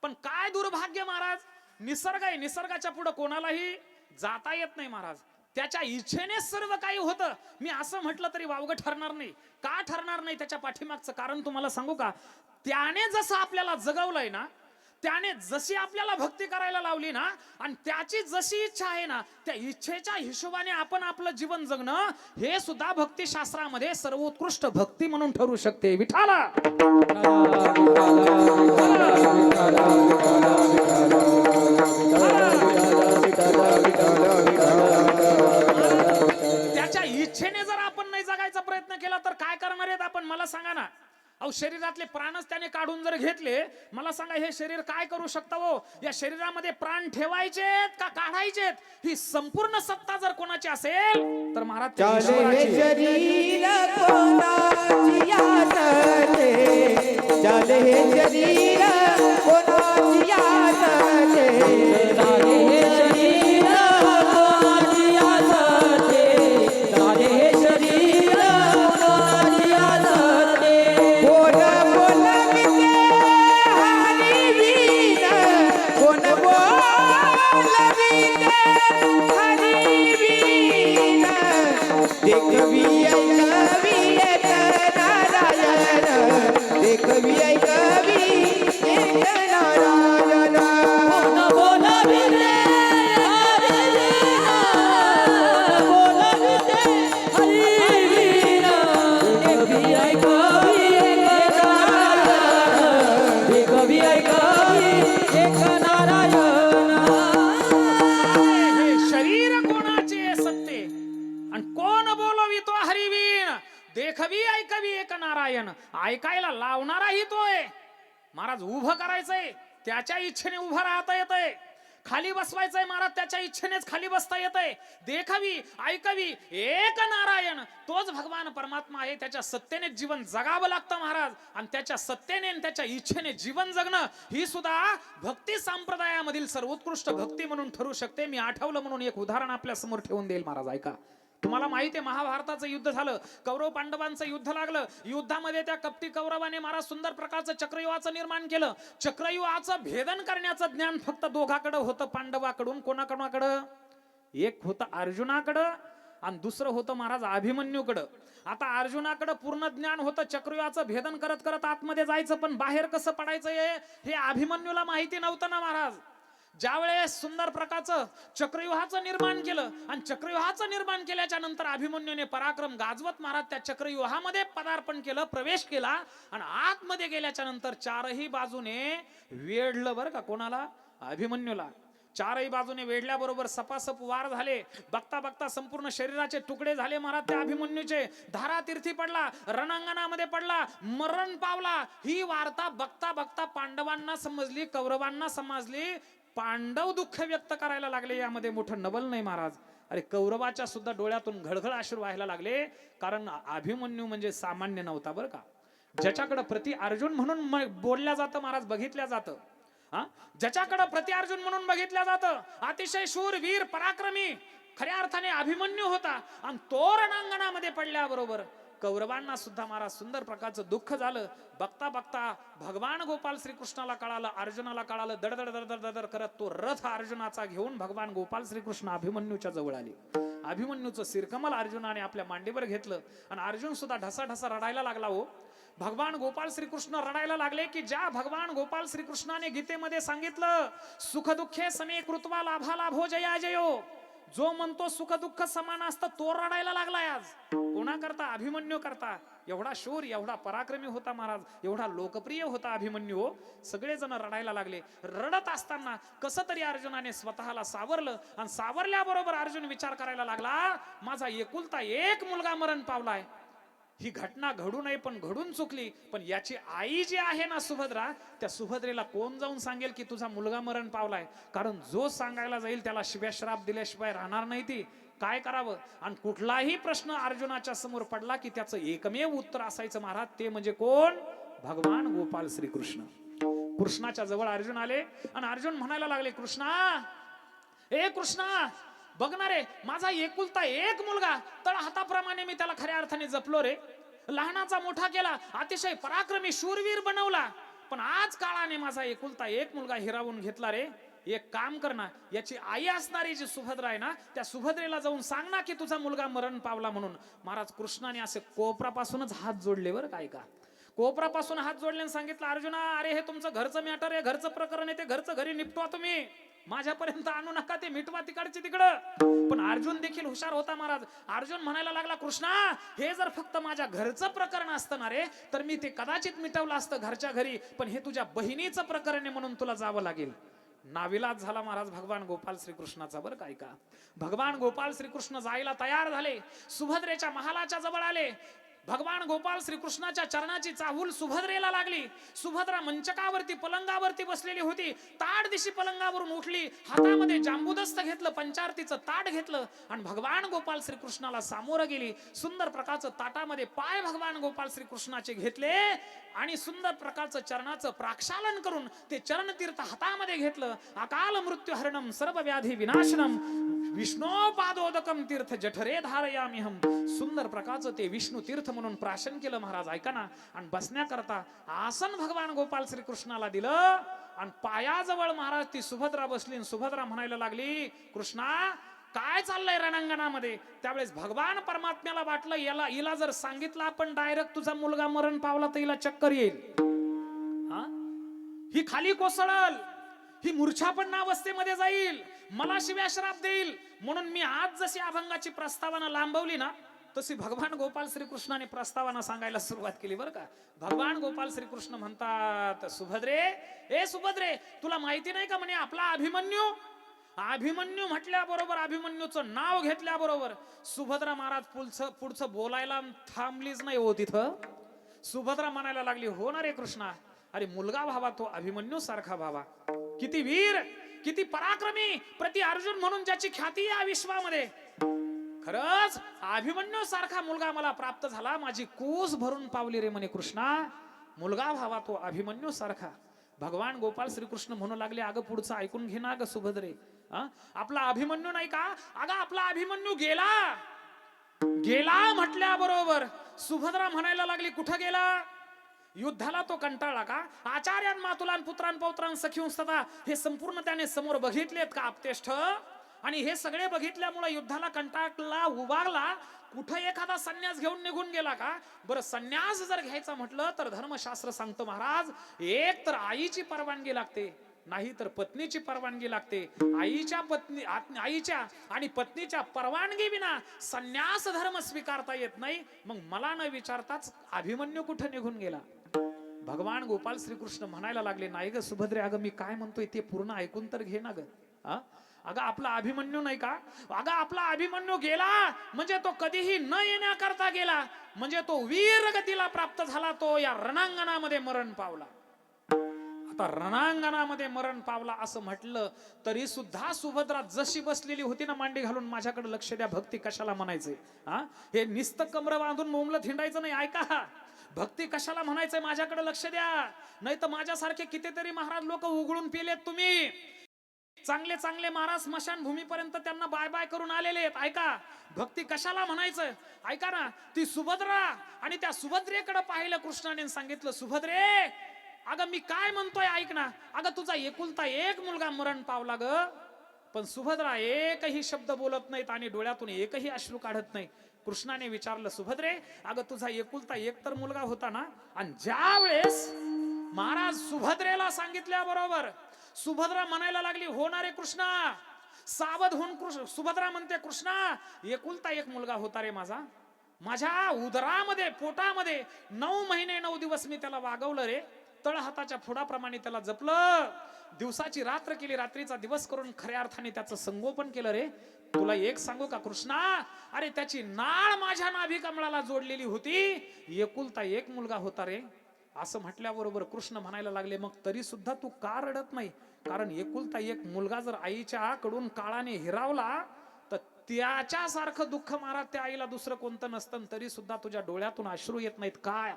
पण काय दुर्भाग्य महाराज, निसर्ग आहे, निसर्गाच्या पुढे कोणालाही जाता येत नाही महाराज. त्याच्या इच्छेने सर्व काही होतं. मी असं म्हटलं तरी वावगं ठरणार नाही. का ठरणार नाही, त्याच्या पाठीमागचं कारण तुम्हाला सांगू का. त्याने जसं आपल्याला जगवलंय ना, त्याने जशी आपल्याला भक्ती करायला लावली ना, आणि त्याची जशी इच्छा आहे ना, त्या इच्छेच्या हिशोबाने आपण आपलं जीवन जगणं हे सुद्धा भक्तिशास्त्रामध्ये सर्वोत्कृष्ट भक्ती म्हणून ठरू शकते. विठाला त्याच्या इच्छेने जर आपण नाही जगायचा प्रयत्न केला तर काय करणार आहेत आपण, मला सांगा ना. अहो, शरीरातले प्राणच त्याने काढून जर घेतले, मला सांगा हे शरीर काय करू शकतं हो. या शरीरामध्ये प्राण ठेवायचेत का काढायचेत, ही संपूर्ण सत्ता जर कोणाची असेल तर महाराज बोला नारायण, ऐकायला लावणाराही तोय. महाराज उभं करायचंय त्याच्या इच्छेने उभं राहता येतंय, खाली बसवायचंय महाराज त्याच्या इच्छेनेच खाली बसता येतंय. देखावी ऐकावी एक नारायण, तोच भगवान परमात्मा आहे. त्याच्या सत्तेने जीवन जगावं लागतं महाराज, आणि त्याच्या सत्तेने त्याच्या इच्छेने जीवन जगणं ही सुद्धा भक्ती संप्रदायामधील सर्वोत्कृष्ट भक्ती म्हणून ठरू शकते. मी आठवलं म्हणून एक उदाहरण आपल्या समोर ठेवून देईल महाराज, ऐका. तुम्हाला माहिती आहे महाभारताचं युद्ध झालं, कौरव पांडवांचं युद्ध लागलं. युद्धामध्ये त्या कपटी कौरवाने महाराज सुंदर प्रकारचं चक्रव्यूहाचं निर्माण केलं. चक्रव्यूहाचं भेदन करण्याचं ज्ञान फक्त दोघाकडं होतं पांडवाकडून. कोणाकडं? एक होतं अर्जुनाकडं आणि दुसरं होतं महाराज अभिमन्यूकडं. आता अर्जुनाकडं पूर्ण ज्ञान होतं, चक्रव्यूहाचं भेदन करत करत आतमध्ये जायचं, पण बाहेर कसं पडायचं हे अभिमन्यूला माहिती नव्हतं ना महाराज. ज्यावेळेस सुंदर प्रकारचं चक्रव्यूहाचं निर्माण केलं आणि चक्रव्यूहाचं निर्माण केल्याच्या नंतर अभिमन्यूने पराक्रम गाजवत महाराज त्या चक्रव्यूहामध्ये पदार्पण केलं, प्रवेश केला, आणि आतमध्ये गेल्याच्या नंतर चारही बाजूने वेढलं बरं का. कोणाला? अभिमन्यूला. चारही बाजूने वेढल्याबरोबर सपासप वार झाले. बघता बघता संपूर्ण शरीराचे तुकडे झाले महाराज त्या अभिमन्यूचे. धारा तीर्थी पडला, रणांगणामध्ये पडला, मरण पावला. ही वार्ता बघता बघता पांडवांना समजली, कौरवांना समजली. पांडव दुःख व्यक्त करायला लागले. यामध्ये मोठं नवल नाही महाराज. अरे कौरवाच्या सुद्धा डोळ्यातून घळघळ अश्रू व्हायला लागले, कारण अभिमन्यू म्हणजे सामान्य नव्हता बरं का. ज्याच्याकडे प्रति अर्जुन म्हणून बोलल्या जातं महाराज, बघितल्या जातं, ज्याच्याकडे प्रति अर्जुन म्हणून बघितल्या जातं, अतिशय शूर वीर पराक्रमी खऱ्या अर्थाने अभिमन्यू होता. आणि तो रणांगणामध्ये पडल्याबरोबर कौरवांना सुद्धा महाराज सुंदर प्रकारचं दुःख झालं. बघता बघता भगवान गोपाल श्रीकृष्णाला कळालं, अर्जुनाला कळालं. दडदड दडदड दडदड करत तो रथ अर्जुनाचा घेऊन भगवान गोपाल श्रीकृष्ण अभिमन्यूच्या जवळ आले. अभिमन्यूचं शिरकमल अर्जुनाने आपल्या मांडीवर घेतलं आणि अर्जुन सुद्धा ढसा ढसा रडायला लागला. हो, भगवान गोपाल श्रीकृष्ण रडायला लागले की ज्या भगवान गोपाल श्रीकृष्णाने गीतेमध्ये सांगितलं, सुख दुःखे समे कृत्वा लाभा लाभो जया जयो, जो म्हणतो सुख दुःख समान असतं तो रडायला लागलाय आज. कोणा करता? अभिमन्यू करता. एवढा शूर, एवढा पराक्रमी होता महाराज, एवढा लोकप्रिय होता अभिमन्यू. सगळेजण रडायला लागले. रडत असताना कसं तरी अर्जुनाने स्वतःला सावरलं, आणि सावरल्याबरोबर अर्जुन विचार करायला लागला, माझा एकुलता एक मुलगा मरण पावलाय. ही घटना घडू नये पण घडून चुकली. पण याची आई जी आहे ना सुभद्रा, त्या सुभद्रेला कोण जाऊन सांगेल की तुझा मुलगा मरण पावलाय? कारण जो सांगायला जाईल त्याला शिव्याश्राप दिल्याशिवाय राहणार नाही ती. काय करावं? आणि कुठलाही प्रश्न अर्जुनाच्या समोर पडला की त्याचं एकमेव उत्तर असायचं महाराज, ते म्हणजे कोण? भगवान गोपाल श्रीकृष्ण. कृष्णाच्या जवळ अर्जुन आले आणि अर्जुन म्हणायला लागले, कृष्णा, ए कृष्णा, बघणारे, माझा एकुलता एक मुलगा, तळ हाताप्रमाणे मी त्याला खऱ्या अर्थाने जपलो रे, लहानाचा मोठा केला, अतिशय पराक्रमी शूरवीर बनवला, पण आज काळाने माझा एकुलता एक मुलगा हिरावून घेतला रे. एक काम कर ना, याची आई असणारी जी सुभद्रा आहे ना, त्या सुभद्रेला जाऊन सांग ना की तुझा मुलगा मरण पावला म्हणून. महाराज कृष्णाने असे कोपरापासूनच हात जोडले बरं काय का. कोपरापासून हात जोडले आणि सांगितलं, अर्जुना, अरे हे तुमचं घरचं मॅटर आहे, घरचं प्रकरण आहे, ते घरचं घरी निपटवा तुम्ही, माझ्यापर्यंत आणू नका, ते मिटवा तिकडचे तिकडं. पण अर्जुन देखील हुशार होता महाराज. अर्जुन म्हणायला लागला, कृष्णा, हे जर फक्त माझ्या घरचं प्रकरण असतं ना रे, तर मी ते कदाचित मिटवलं असतं घरच्या घरी, पण हे तुझ्या बहिणीचं प्रकरण आहे म्हणून तुला जावं लागेल. नाविलाज झाला महाराज भगवान गोपाल श्रीकृष्णाचा बरं काय का. भगवान गोपाल श्रीकृष्ण जायला तयार झाले, सुभद्रेच्या महालाच्या जवळ आले. भगवान गोपाल श्रीकृष्णाच्या चरणाची चाहूल सुभद्रेला लागली. सुभद्रा मंचकावरती पलंगावरती बसलेली होती. ताड दिशी पलंगावरून उठली, हातामध्ये जांबूदस्त घेतलं, पंचारतीचं ताट घेतलं आणि भगवान गोपाल श्रीकृष्णाला सामोरं गेली. सुंदर प्रकारचं ताटामध्ये पाय भगवान गोपाल श्रीकृष्णाचे घेतले आणि सुंदर प्रकारचं चरणाचं प्राक्षालन करून ते चरणतीर्थ हातामध्ये घेतलं. अकाल मृत्यू हरणम सर्व व्याधी विनाशनम विष्णू पादोदकम तीर्थ जठरे धारयामिहम. सुंदर प्रकारचं ते विष्णू तीर्थ म्हणून प्राशन केलं महाराज, ऐका ना. आणि बसण्याकरता आसन भगवान गोपाल श्रीकृष्णाला दिलं आणि पायाजवळ महाराज ती सुभद्रा बसली. सुभद्रा म्हणायला लागली, कृष्णा, काय चाललंय रणांगणामध्ये? त्यावेळेस भगवान परमात्म्याला वाटलं, हिला जर सांगितलं आपण डायरेक्ट तुझा मुलगा मरण पावला तर हिला चक्कर येईल, ही खाली कोसळल, ही मूर्छापन्न अवस्थेमध्ये जाईल, मला शिव्याश्राप देईल. म्हणून मी आज जशी अभंगाची प्रस्तावना लांबवली ना, तशी भगवान गोपाल श्रीकृष्णाने प्रस्तावना सांगायला सुरुवात केली बरं का. भगवान गोपाल श्रीकृष्ण म्हणतात, सुभद्रे, ए सुभद्रे, तुला माहिती नाही का म्हणे आपला अभिमन्यू. अभिमन्यू म्हटल्याबरोबर, अभिमन्यूचं नाव घेतल्याबरोबर सुभद्रा महाराज पुढचं बोलायला थांबलीच नाही हो तिथं. सुभद्रा म्हणायला लागली, हो ना रे कृष्णा, अरे मुलगा व्हावा तो अभिमन्यू सारखा व्हावा. किती वीर, किती पराक्रमी, प्रति अर्जुन म्हणून ज्याची ख्याती या विश्वामध्ये. खरंच अभिमन्यू सारखा मुलगा मला प्राप्त झाला, माझी कूस भरून पावली रे म्हणे कृष्णा. मुलगा व्हावा तो अभिमन्यू सारखा. भगवान गोपाल श्रीकृष्ण म्हणू लागले, अगं पुढचं ऐकून घे ना ग सुभद्रे. आपला अभिमन्यू नाही का, अगं आपला अभिमन्यू गेला. गेला म्हटल्याबरोबर सुभद्रा म्हणायला लागली, कुठं गेला? युद्धाला तो कंटाळला का? आचार्यान मातुलान पुत्रान पौत्रान सखीं सदा हे संपूर्ण त्याने समोर बघितलेत का आपतेष्ठ? आणि हे सगळे बघितल्यामुळे युद्धाला कंटाळला, उभारला. कुठं एखादा संन्यास घेऊन निघून गेला का? बरं, संन्यास जर घ्यायचा म्हटलं तर धर्मशास्त्र सांगतो महाराज, एक तर आईची परवानगी लागते, नाही तर पत्नीची परवानगी लागते. आईच्या आणि पत्नीच्या परवानगी विना संन्यास धर्म स्वीकारता येत नाही. मग मला न विचारताच अभिमन्यू कुठं निघून गेला? भगवान गोपाल श्रीकृष्ण म्हणायला लागले, नाही ग सुभद्रे, अगं मी काय म्हणतोय ते पूर्ण ऐकून तर घे ना ग. अगं आपला अभिमन्यू नाही का? अगं आपला अभिमन्यू गेला म्हणजे तो कधीही न येण्याकरता गेला, म्हणजे तो वीर गतीला प्राप्त झाला, तो या रणांगणामध्ये मरण पावला. आता रणांगणामध्ये मरण पावला असं म्हटलं तरी सुद्धा सुभद्रा जशी बसलेली होती ना मांडी घालून, माझ्याकडे लक्ष द्या, भक्ती कशाला म्हणायचे? हे निस्त कमर बांधून मोमलं थिंडायचं नाही. ऐका, भक्ती कशाला म्हणायचंय, माझ्याकडे लक्ष द्या. नाही तर माझ्यासारखे कितीतरी महाराज लोक उघडून पेलेत तुम्ही. चांगले चांगले महाराज स्मशान भूमीपर्यंत त्यांना बाय बाय करून आलेले आहेत. ऐका, भक्ती कशाला म्हणायचं? ऐका ना, ती सुभद्रा आणि त्या सुभद्रेकडे पाहिलं कृष्णाने, सांगितलं, सुभद्रे अगं मी काय म्हणतोय ऐक ना. अगं तुझा एकुलता एक मुलगा मरण पावला ग. पण सुभद्रा एकही शब्द बोलत नाहीत आणि डोळ्यातून एकही अश्रू काढत नाही. कृष्णाने विचारलं, सुभद्रे अगं तुझा एकुलता एक तर मुलगा होता ना? आणि ज्या वेळेस महाराज सुभद्रेला सांगितल्याबरोबर सुभद्रा म्हणायला लागली, होणारे कृष्णा, सावध होऊन सुभद्रा म्हणते, कृष्णा एकुलता एक मुलगा होता रे माझा. माझ्या उदरामध्ये, पोटामध्ये 9 महिने 9 दिवस मी त्याला वागवलं रे. तळहाताच्या फुडाप्रमाणे त्याला जपलं, दिवसाची रात्र केली, रात्रीचा दिवस करून खऱ्या अर्थाने त्याचं संगोपन केलं रे. तुला एक सांगू का कृष्णा, अरे त्याची नाळ माझ्या नाभी कमळाला जोडलेली होती, एकुलता एक मुलगा होता रे. असं म्हटल्याबरोबर कृष्ण म्हणायला लागले, मग तरी सुद्धा तू का रडत नाही? कारण एकुलता एक मुलगा जर आईच्या कडून काळाने हिरावला तर त्याच्यासारखं दुःख महाराज त्या आईला दुसरं कोणतं नसतं, तरी सुद्धा तुझ्या डोळ्यातून अश्रू येत नाहीत. काय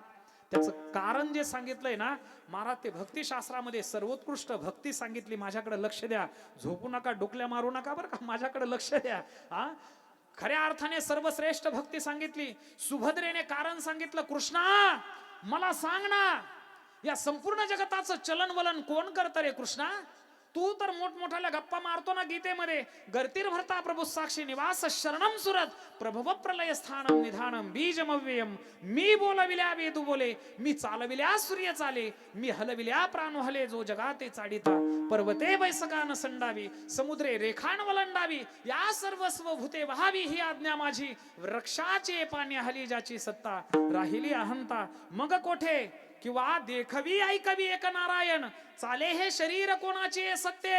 त्याचं कारण जे सांगितलंय ना महाराज, ते भक्तिशास्त्रामध्ये सर्वोत्कृष्ट भक्ती सांगितली. माझ्याकडे लक्ष द्या, झोपू नका, डोकल्या मारू नका बरं का, माझ्याकडे लक्ष द्या. खऱ्या अर्थाने सर्वश्रेष्ठ भक्ती सांगितली. सुभद्रेने कारण सांगितलं, कृष्णा मला सांग ना, या संपूर्ण जगताचं चलनवलन कोण करतं रे कृष्णा? तू तर मोठमोठ्याला गप्पा मारतो ना गीतेमध्ये, गर्तीर भरता प्रभू साक्षी निवास शरणम सुरत प्रभव प्रलय स्थानम निधानम बीजमव्ययम. मी बोलविल्या वेदू बोले, मी चालविल्या सूर्य चाले, मी हलविल्या प्राण हले, जो जगाते चाडिता. पर्वते बैसकान संडावी, समुद्रे रेखान वलंडावी, या सर्वस्व भूते वहावी ही आज्ञा माझी. वृक्षाचे पाणी हली ज्याची सत्ता, राहिली अहंता मग कोठे, किंवा देखवी ऐकवी एक नारायण. चाले हे शरीर कोणाचे सत्य?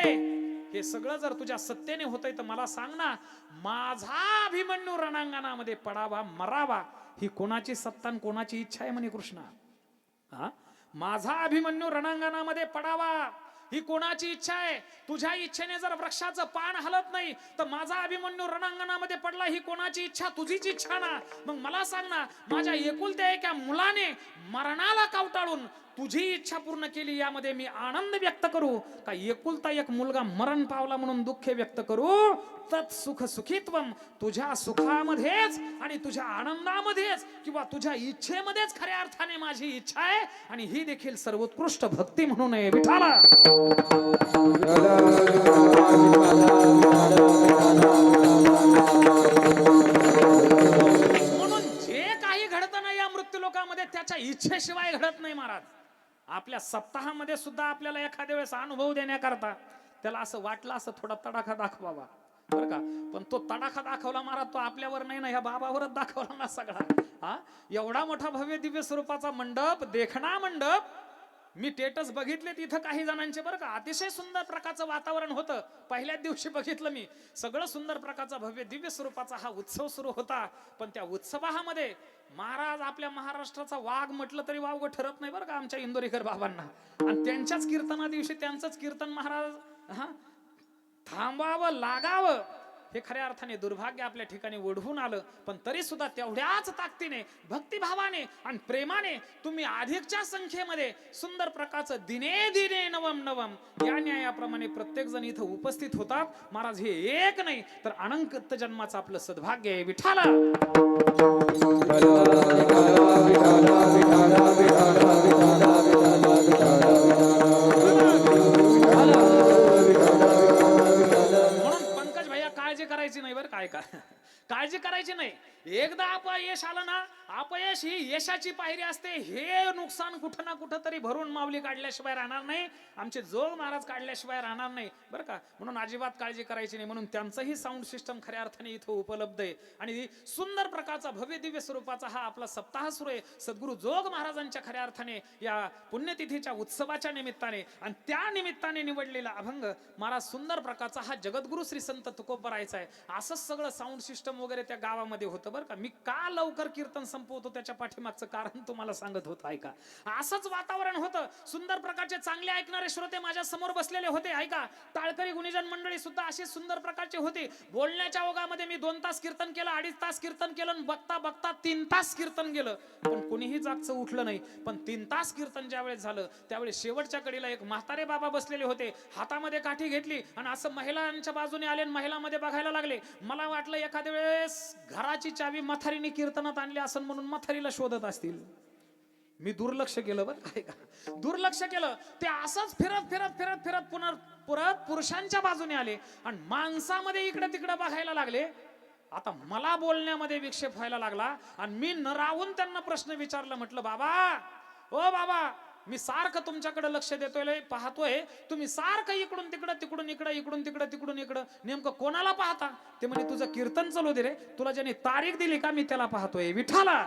हे सगळं जर तुझ्या सत्तेने होतंय तर मला सांग ना, माझा अभिमन्यू रणांगणामध्ये पडावा, मरावा, ही कोणाची सत्ता आणि कोणाची इच्छा आहे म्हणे कृष्णा? माझा अभिमन्यू रणांगणामध्ये पडावा ही कोणाची इच्छा आहे? तुझ्या इच्छेने जर वृक्षाचं पान हलत नाही तर माझा अभिमन्यू रणांगणामध्ये पडला, ही कोणाची इच्छा? तुझीच इच्छा ना. मग मला सांग ना, माझ्या एकुलत्या एका मुलाने मरणाला कावटाळून तुझी इच्छा पूर्ण केली, यामध्ये मी आनंद व्यक्त करू का एकुलता एक मुलगा मरण पावला म्हणून दुःख व्यक्त करू? तत् सुख सुखित्वम, तुझ्या सुखामध्येच आणि तुझ्या आनंदामध्येच किंवा तुझ्या इच्छेमध्येच खऱ्या अर्थाने माझी इच्छा आहे, आणि ही देखील सर्वोत्कृष्ट भक्ती म्हणून आहे विठाला. म्हणून जे काही घडतं ना या मृत्यू लोकामध्ये त्याच्या इच्छेशिवाय घडत नाही महाराज. आपल्या सप्ताहामध्ये सुद्धा आपल्याला एखाद्या वेळेस अनुभव देण्याकरता त्याला असं वाटलं असं थोडा तडाखा दाखवावा बरं का, पण तो तडाखा दाखवला महाराज तो आपल्यावर नाही ना, ह्या बाबावरच दाखवला ना सगळा. एवढा मोठा भव्य दिव्य स्वरूपाचा मंडप, देखणा मंडप, मी स्टेटस बघितले तिथं काही जणांचे बरं का, अतिशय सुंदर प्रकारचं वातावरण होतं. पहिल्याच दिवशी बघितलं मी, सगळं सुंदर प्रकारचा भव्य दिव्य स्वरूपाचा हा उत्सव सुरू होता. पण त्या उत्सवामध्ये महाराज आपल्या महाराष्ट्राचा वाघ म्हटलं तरी वावगं ठरत नाही बरं का आमच्या इंदोरीकर बाबांना. आणि त्यांच्याच कीर्तना दिवशी त्यांचंच कीर्तन महाराज थांबावं लागावं हे खऱ्या अर्थाने दुर्भाग्य आपल्या ठिकाणी ओढवून आलं. पण तरी सुद्धा तेवढ्याच ताकदीने, भक्तिभावाने आणि प्रेमाने तुम्ही अधिकच्या संख्येमध्ये सुंदर प्रकारचं दिने दिने नवम नवम या न्यायाप्रमाणे प्रत्येक जण इथं उपस्थित होतात. महाराज हे एक नाही तर अनंत जन्माचं आपलं सद्भाग्य आहे. विठाला काळजी करायची नाही बरं. काय काळजी करायची नाही. एकदा अपयश आलं ना, अपयश ही यशाची पायरी असते. हे नुकसान कुठं ना कुठं तरी भरून माऊली काढल्याशिवाय राहणार नाही, आमचे जोग महाराज काढल्याशिवाय राहणार नाही बरं का. म्हणून अजिबात काळजी करायची नाही. म्हणून त्यांचंही साऊंड सिस्टम खऱ्या अर्थाने इथं उपलब्ध आहे. आणि सुंदर प्रकारचा भव्य दिव्य स्वरूपाचा हा आपला सप्ताह सुरू आहे सद्गुरू जोग महाराजांच्या खऱ्या अर्थाने या पुण्यतिथीच्या उत्सवाच्या निमित्ताने. आणि त्या निमित्ताने निवडलेला अभंग महाराज सुंदर प्रकारचा हा जगद्गुरु श्री संत तुकोबरायचा आहे. असंच सगळं साऊंड सिस्टम वगैरे त्या गावामध्ये होतं बरं का. मी का लवकर कीर्तन संपवतो त्याच्या पाठीमागचं कारण तुम्हाला सांगत होतं ऐका. असंच वातावरण होतं. सुंदर प्रकारचे चांगले ऐकणारे श्रोते माझ्या समोर बसलेले होते ऐका. टाळकरी गुणीजन मंडळी सुद्धा असे सुंदर प्रकारचे होते. बोलण्याच्या ओघामध्ये मी 2 तास कीर्तन केलं, 2.5 तास कीर्तन केलं, बघता बघता 3 तास कीर्तन गेलं, पण कोणीही जागचं उठलं नाही. पण 3 तास कीर्तन ज्यावेळेस झालं त्यावेळेस शेवटच्या कडीला एक म्हातारे बाबा बसलेले होते. हातामध्ये काठी घेतली आणि असं महिलांच्या बाजूने आले आणि महिलांमध्ये बघायला लागले. मला वाटलं एखाद्या वेळेस घराची चावी म्हातारीने कीर्तनात आणली असं म्हणून म्हातारीला शोधत असतील. मी दुर्लक्ष केलं बरं काय का, दुर्लक्ष केलं. ते असंच फिरत फिरत फिरत फिरत परत पुरुषांच्या बाजूने आले आणि माणसामध्ये इकडे तिकडे बघायला लागले. आता मला बोलण्यामध्ये विक्षेप व्हायला लागला आणि मी न राहून त्यांना प्रश्न विचारला. म्हटलं बाबा, ओ बाबा, मी सारखं तुमच्याकडे लक्ष देतोय, पाहतोय, तुम्ही सारखं इकडून तिकडं तिकडून इकडं इकडून तिकडं तिकडून इकडं नेमकं कोणाला पाहता? ते म्हणे तुझं कीर्तन चालू दे रे, तुला ज्याने तारीख दिली का मी त्याला पाहतोय. विठाला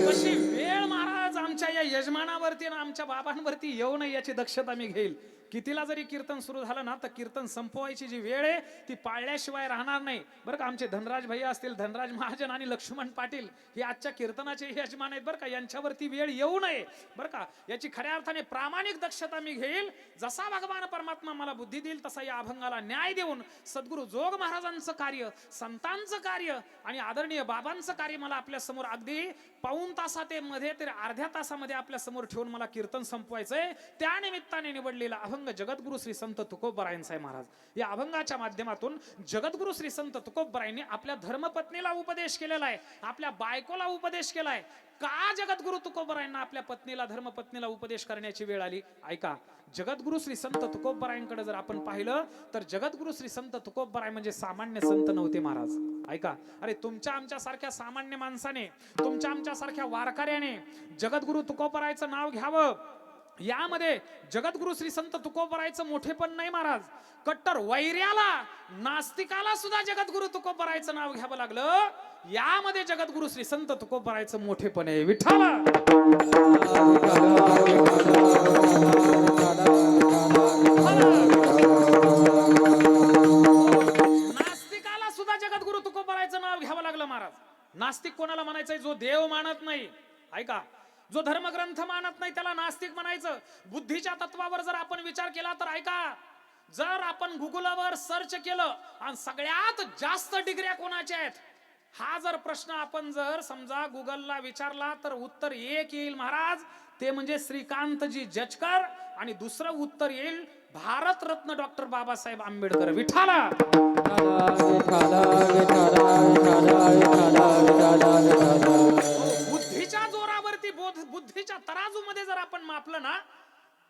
कशी वेळ महाराज आमच्या या यजमानावरती आणि आमच्या बाबांवरती येऊ नये याची दक्षता मी घेईल. कितीला जरी कीर्तन सुरू झालं ना तर कीर्तन संपवायची जी वेळ आहे ती पाळल्याशिवाय राहणार नाही बरं का. आमचे धनराज भैया असतील, धनराज महाजन आणि लक्ष्मण पाटील हे आजच्या कीर्तनाचे यजमान आहेत बरं का. यांच्यावरती वेळ येऊ नये बरं का, याची खऱ्या अर्थाने प्रामाणिक दक्षता मी घेईल. जसा भगवान परमात्मा मला बुद्धी देईल तसा या अभंगाला न्याय देऊन सद्गुरू जोग महाराजांचं कार्य, संतांचं कार्य आणि आदरणीय बाबांचं कार्य मला आपल्या समोर अगदी पाऊण तासाते मध्ये तर अर्ध्या तासामध्ये आपल्या समोर ठेवून मला कीर्तन संपवायचंय. त्या निमित्ताने निवडलेला अभंग जगद्गुरु श्री संत तुकोबरायांचा आहे महाराज. या अभंगाच्या माध्यमातून जगद्गुरु श्री संत तुकोबरायांनी आपल्या धर्मपत्नीला उपदेश केलेला आहे, आपल्या बायकोला उपदेश केलाय. का जगद्गुरु तुकोबरायांना आपल्या पत्नीला, धर्मपत्नीला उपदेश करण्याची वेळ आली? ऐका, जगद्गुरु श्री संत तुकोबरायांकडे जर आपण पाहिलं तर जगद्गुरु श्री संत तुकोबराय म्हणजे सामान्य संत नव्हते महाराज. ऐका, अरे तुमच्या आमच्या सारख्या सामान्य माणसाने, तुमच्या आमच्या सारख्या वारकऱ्याने जगद्गुरु तुकोबरायचं नाव घ्यावं, यामध्ये जगद्गुरु श्री संत तुकोबरायचं मोठेपण नाही महाराज. कट्टर वैर्याला, नास्तिकाला सुद्धा जगद्गुरु तुकोबरायचं नाव घ्यावं लागलं. यामध्ये जगद्गुरु श्री संत तुकोबरायचं मोठेपण आहे. विठ्ठला नास्तिकाला सुद्धा जगद्गुरु तुकोबरायचं नाव घ्यावं लागलं महाराज. नास्तिक कोणाला म्हणायचंय? जो देव मानत नाही. ऐका, जो धर्मग्रंथ मानत नाही त्याला नास्तिक म्हणायचं. बुद्धीच्या तत्वावर जर आपण विचार केला तर ऐका, जर आपण गुगलवर सर्च केलं आणि सगळ्यात जास्त डिग्र्या कोणाच्या आहेत हा जर प्रश्न आपण जर समजा गुगलला विचारला तर उत्तर एक येईल महाराज, ते म्हणजे श्रीकांतजी जचकर. आणि दुसरं उत्तर येईल भारतरत्न डॉक्टर बाबासाहेब आंबेडकर. विठाला बुद्धीच्या जोरावरती, बुद्धीच्या तराजूमध्ये जर आपण मापलं ना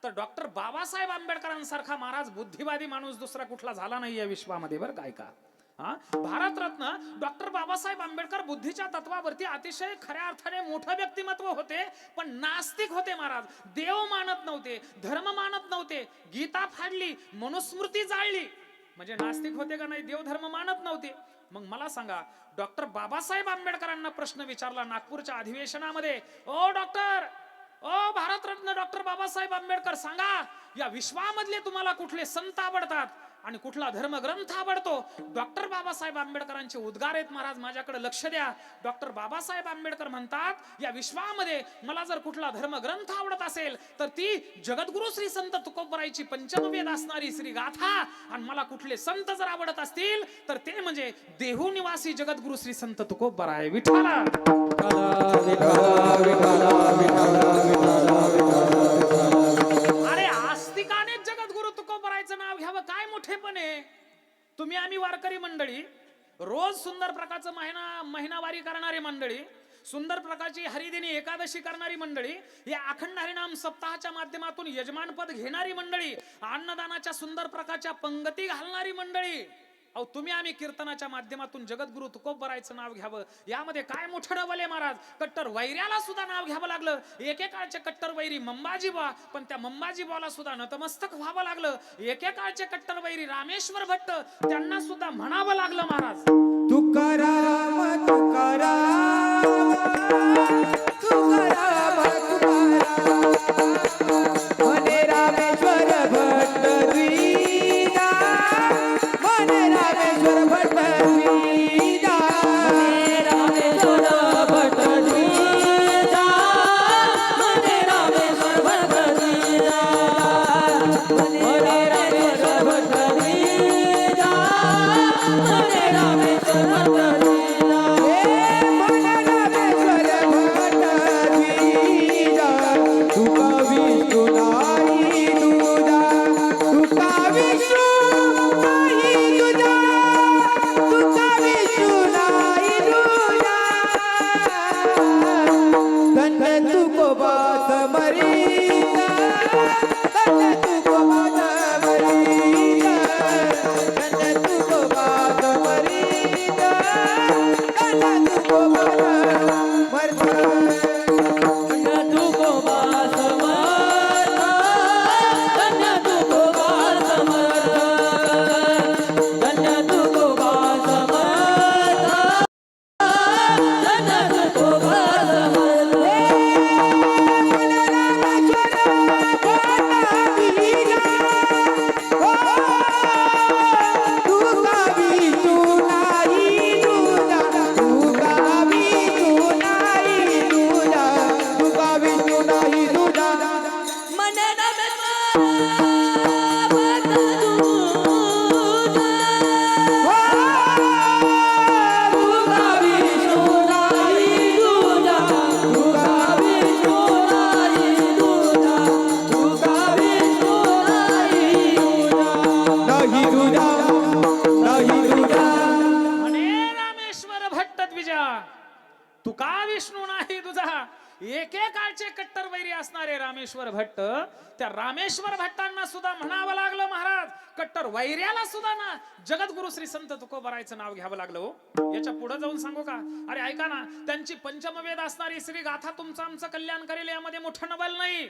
तर डॉक्टर बाबासाहेब आंबेडकरांसारखा महाराज बुद्धिवादी माणूस दुसरा कुठला झाला नाही या विश्वामध्ये बरं काय का. भारतरत्न डॉक्टर बाबासाहेब आंबेडकर बुद्धीच्या तत्वावरती अतिशय खऱ्या अर्थाने मोठं व्यक्तिमत्व होते, पण नास्तिक होते महाराज. देव मानत नव्हते, धर्म मानत नव्हते, गीता फाडली, मनुस्मृती जाळली. म्हणजे नास्तिक होते का नाही? देव धर्म मानत नव्हते. मग मला सांगा, डॉक्टर बाबासाहेब आंबेडकरांना प्रश्न विचारला नागपूरच्या अधिवेशनामध्ये, ओ डॉक्टर, ओ भारतरत्न डॉक्टर बाबासाहेब आंबेडकर, सांगा या विश्वामधले तुम्हाला कुठले संत आवडतात आणि कुठला धर्मग्रंथ आवडतो? डॉक्टर बाबासाहेब आंबेडकरांचे उद्गार आहेत महाराज, माझ्याकडे लक्ष द्या. डॉक्टर बाबासाहेब आंबेडकर म्हणतात, या विश्वामध्ये मला जर कुठला धर्मग्रंथ आवडत असेल तर ती जगद्गुरु श्री संत तुकोबरायची पंचमवेद असणारी श्री गाथा, आणि मला कुठले संत जर आवडत असतील तर ते म्हणजे देहू निवासी जगद्गुरु श्री संत तुकोबराय विठ्ठला. अरे आस्तिकाने जगद्गुरु तुकोबरायचं नाव घ्यावं, काय मोठेपण आहे. तुम्ही आम्ही वारकरी मंडळी, रोज सुंदर प्रकारचं महिनावारी करणारी मंडळी, सुंदर प्रकारची हरिदिनी एकादशी करणारी मंडळी, या अखंड हरिनाम सप्ताहाच्या माध्यमातून यजमानपद घेणारी मंडळी, अन्नदानाच्या सुंदर प्रकारच्या पंगती घालणारी मंडळी, अहो तुम्ही आम्ही कीर्तनाच्या माध्यमातून जगद्गुरु तुकोबरायचं नाव घ्यावं, यामध्ये काय मोठं डबल आहे महाराज. कट्टर वैर्याला सुद्धा नाव घ्यावं लागलं. एकेकाळचे कट्टर वैरी मंबाजी बा, पण त्या मंबाजी बाला सुद्धा नतमस्तक व्हावं लागलं. एकेकाळचे कट्टर वैरी रामेश्वर भट्ट, त्यांना सुद्धा म्हणावं लागलं महाराज, तुकाराम तुकाराम तुकाराम तुकाराम म्हणे रामेश्वर भट्ट द्विजा, म्हणे रामेश्वर भट्ट द्विजा, म्हणे रामेश्वर भट्ट द्विजा, म्हणे रामेश्वर भट्ट द्विजा, म्हणे रामेश्वर भट्ट द्विजा, म्हणे रामेश्वर भट्ट द्विजा, म्हणे रामेश्वर भट्ट द्विजा, तुका विष्णू नाही तुझा, तुका विष्णू नाही तुझा, तुका विष्णू नाही तुझा, धन्य तुकोबा समरीचा, धन्य तुकोबा समरीचा, धन्य तुकोबा समरीचा, धन्य तुकोबा समर्थ, धन्य तुकोबा समर्थ, धन्य तुकोबा समर्थ, धन्य तुकोबा समर्थ, धन्य तुकोबा समर्थ. तुका विष्णू नाही तुझा. एकेकाळचे कट्टर वैरी असणारे रामेश्वर भट्ट, त्या रामेश्वर भट्टांना सुद्धा म्हणावं लागलं महाराज, कट्टर वैर्याला सुद्धा ना जगद्गुरु श्री संत तुकोबरायचं नाव घ्यावं लागलं. हो, याच्या पुढे जाऊन सांगू का? अरे ऐका ना, त्यांची पंचमवेद असणारी श्री गाथा तुमचं आमचं कल्याण करेल, यामध्ये मोठं नवल नाही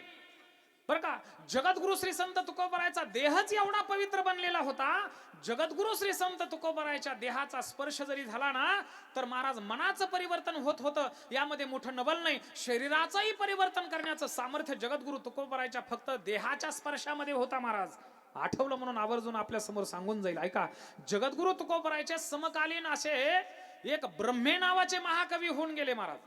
बर का. जगद्गुरु श्री संत तुकोबरायचा देहच एवढा पवित्र बनलेला होता. जगद्गुरु श्री संत तुकोबरायच्या देहाचा स्पर्श जरी झाला ना तर महाराज मनाचं परिवर्तन होत होतं, यामध्ये मोठं नवल नाही. शरीराचंही परिवर्तन करण्याचं सामर्थ्य जगद्गुरु तुकोबरायच्या फक्त देहाच्या स्पर्शामध्ये होता महाराज. आठवलं म्हणून आवर्जून आपल्या समोर सांगून जाईल. ऐका, जगद्गुरु तुकोबरायचे समकालीन असे एक ब्रह्मे नावाचे महाकवी होऊन गेले महाराज.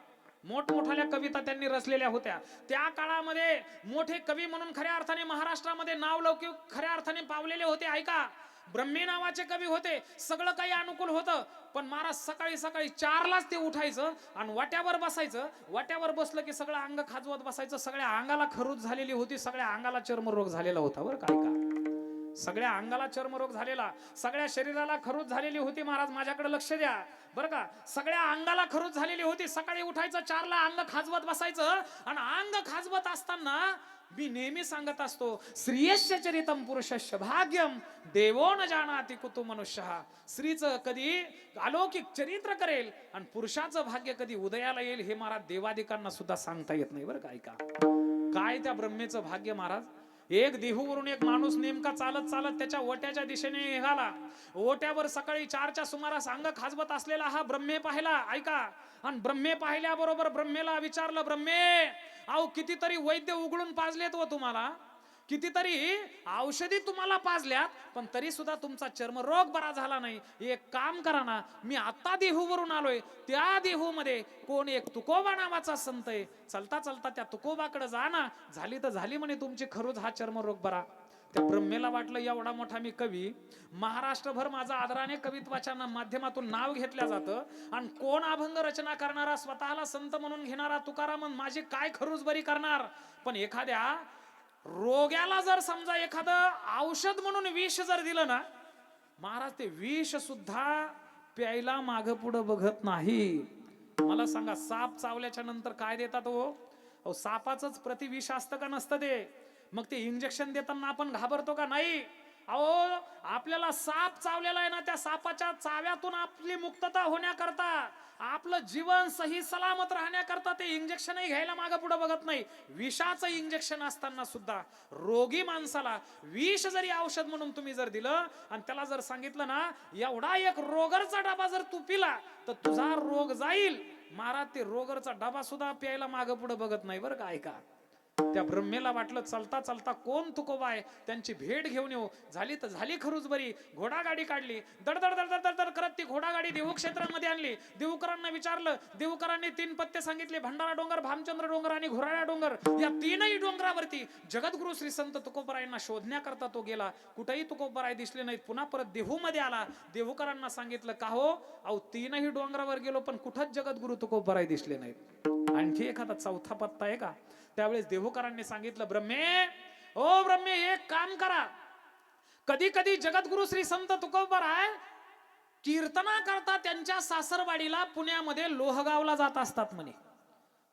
मोठमोठ्या कविता त्यांनी रचलेल्या होत्या. त्या काळामध्ये मोठे कवी म्हणून खऱ्या अर्थाने महाराष्ट्रामध्ये नावलौकिक खऱ्या अर्थाने पावलेले होते. ऐका, ब्रह्मी नावाचे कवी होते. सगळं काही अनुकूल होतं, पण महाराज सकाळी सकाळी 4लाच ते उठायचं आणि वाट्यावर बसायचं. वाट्यावर बसलं की सगळं अंग खाजवत बसायचं. सगळ्या अंगाला खरूज झालेली होती, सगळ्या अंगाला चर्मरोग झालेला होता बरं का. ऐका, सगळ्या अंगाला चर्मरोग झालेला, सगळ्या शरीराला खरूज झालेली होती महाराज. माझ्याकडे लक्ष द्या बरं का. सगळ्या अंगाला खरूज झालेली होती. सकाळी उठायचं, 4ला अंग खाजवत बसायचं. आणि अंग खाजवत असताना मी नेहमी सांगत असतो, स्त्रियस्य चरितम पुरुषस्य भाग्यम देवो न जानाति कुतु मनुष्यः. स्त्रीचं कधी अलौकिक चरित्र करेल आणि पुरुषाचं भाग्य कधी उदयाला येईल हे महाराज देवादिकांना सुद्धा सांगता येत नाही बरं का. ऐका, काय त्या ब्रह्मेचं भाग्य महाराज. एक देहूवरून एक माणूस नेमका चालत चालत त्याच्या ओट्याच्या दिशेने निघाला. ओट्यावर सकाळी 4च्या सुमारास अंग खाजवत असलेला हा ब्रह्मे पाहिला. ऐका, आणि ब्रह्मे पाहिल्याबरोबर ब्रह्मेला विचारलं, ब्रह्मे, अहो कितीतरी वैद्य उघडून पाजलेत व तुम्हाला, कितीतरी औषधी तुम्हाला पाजल्यात, पण तरी सुद्धा तुमचा चर्मरोग बरा झाला नाही. एक काम करा ना, मी आता देहूवरून आलोय, त्या देहूमध्ये कोण एक तुकोबा नावाचा संत आहे, चलता चलता त्या तुकोबाकडे जा ना, झाली तर झाली म्हणे तुमची खरोच हा चर्मरोग बरा. त्या ब्रह्मेला वाटलं एवढा मोठा मी कवी, महाराष्ट्रभर माझा आदराने कवित्वाच्या माध्यमातून नाव घेतल्या जातं, आणि कोण अभंग रचना करणारा, स्वतःला संत म्हणून घेणारा तुकाराम माझी काय खरूच बरी करणार. पण एखाद्या रोग्याला जर समजा एखादं औषध म्हणून विष जर दिलं ना, महाराज ते विष सुद्धा प्यायला माग पुढं बघत नाही. मला सांगा, साप चावल्याच्या नंतर काय देतात हो? अहो सापाचंच प्रतिविष असतं का नसतं ते? मग ते इंजेक्शन देताना आपण घाबरतो का? नाही. अहो आपल्याला साप चावलेला आहे ना, त्या सापाच्या चाव्यातून आपली मुक्तता होण्याकरता, आपलं जीवन सही सलामत राहण्याकरता ते इंजेक्शनही घ्यायला मागं पुढे बघत नाही. विषाचं इंजेक्शन असताना सुद्धा रोगी माणसाला विष जरी औषध म्हणून तुम्ही जर दिलं आणि त्याला जर सांगितलं ना, एवढा एक रोगरचा डबा जर तू पिला तर तुझा रोग जाईल, महाराज ते रोगरचा डबा सुद्धा प्यायला मागं पुढे बघत नाही बरं का. ऐका, त्या ब्रह्मेला वाटलं चलता चलता कोण तुकोबा आहे त्यांची भेट घेऊन येऊ. झाली तर झाली खरूच बरी. घोडागाडी काढली, दडदड दडदड दडदड करत ती घोडागाडी देहू क्षेत्रामध्ये आणली. देहूकरांना विचारलं, देहूकरांनी 3 पत्ते सांगितले, भंडारा डोंगर, भामचंद्र डोंगर आणि घोराळा डोंगर. या 3ही डोंगरावरती जगद्गुरु श्री संत तुकोबरायांना शोधण्याकरता तो गेला. कुठेही तुकोबराय दिसले नाहीत. पुन्हा परत देहूमध्ये आला. देहूकरांना सांगितलं, का हो, अहो 3ही डोंगरावर गेलो पण कुठंच जगद्गुरु तुकोबराय दिसले नाहीत. आणखी एखादा चौथा पत्ता आहे का? त्यावेळेस देहूकरांनी सांगितलं, ब्रह्मे, ओ ब्रह्मे, एक काम करा, कधी कधी जगद्गुरु श्री संत तुकोबराय कीर्तना करता त्यांच्या सासरवाडीला पुण्यामध्ये लोहगावला जात असतात म्हणे.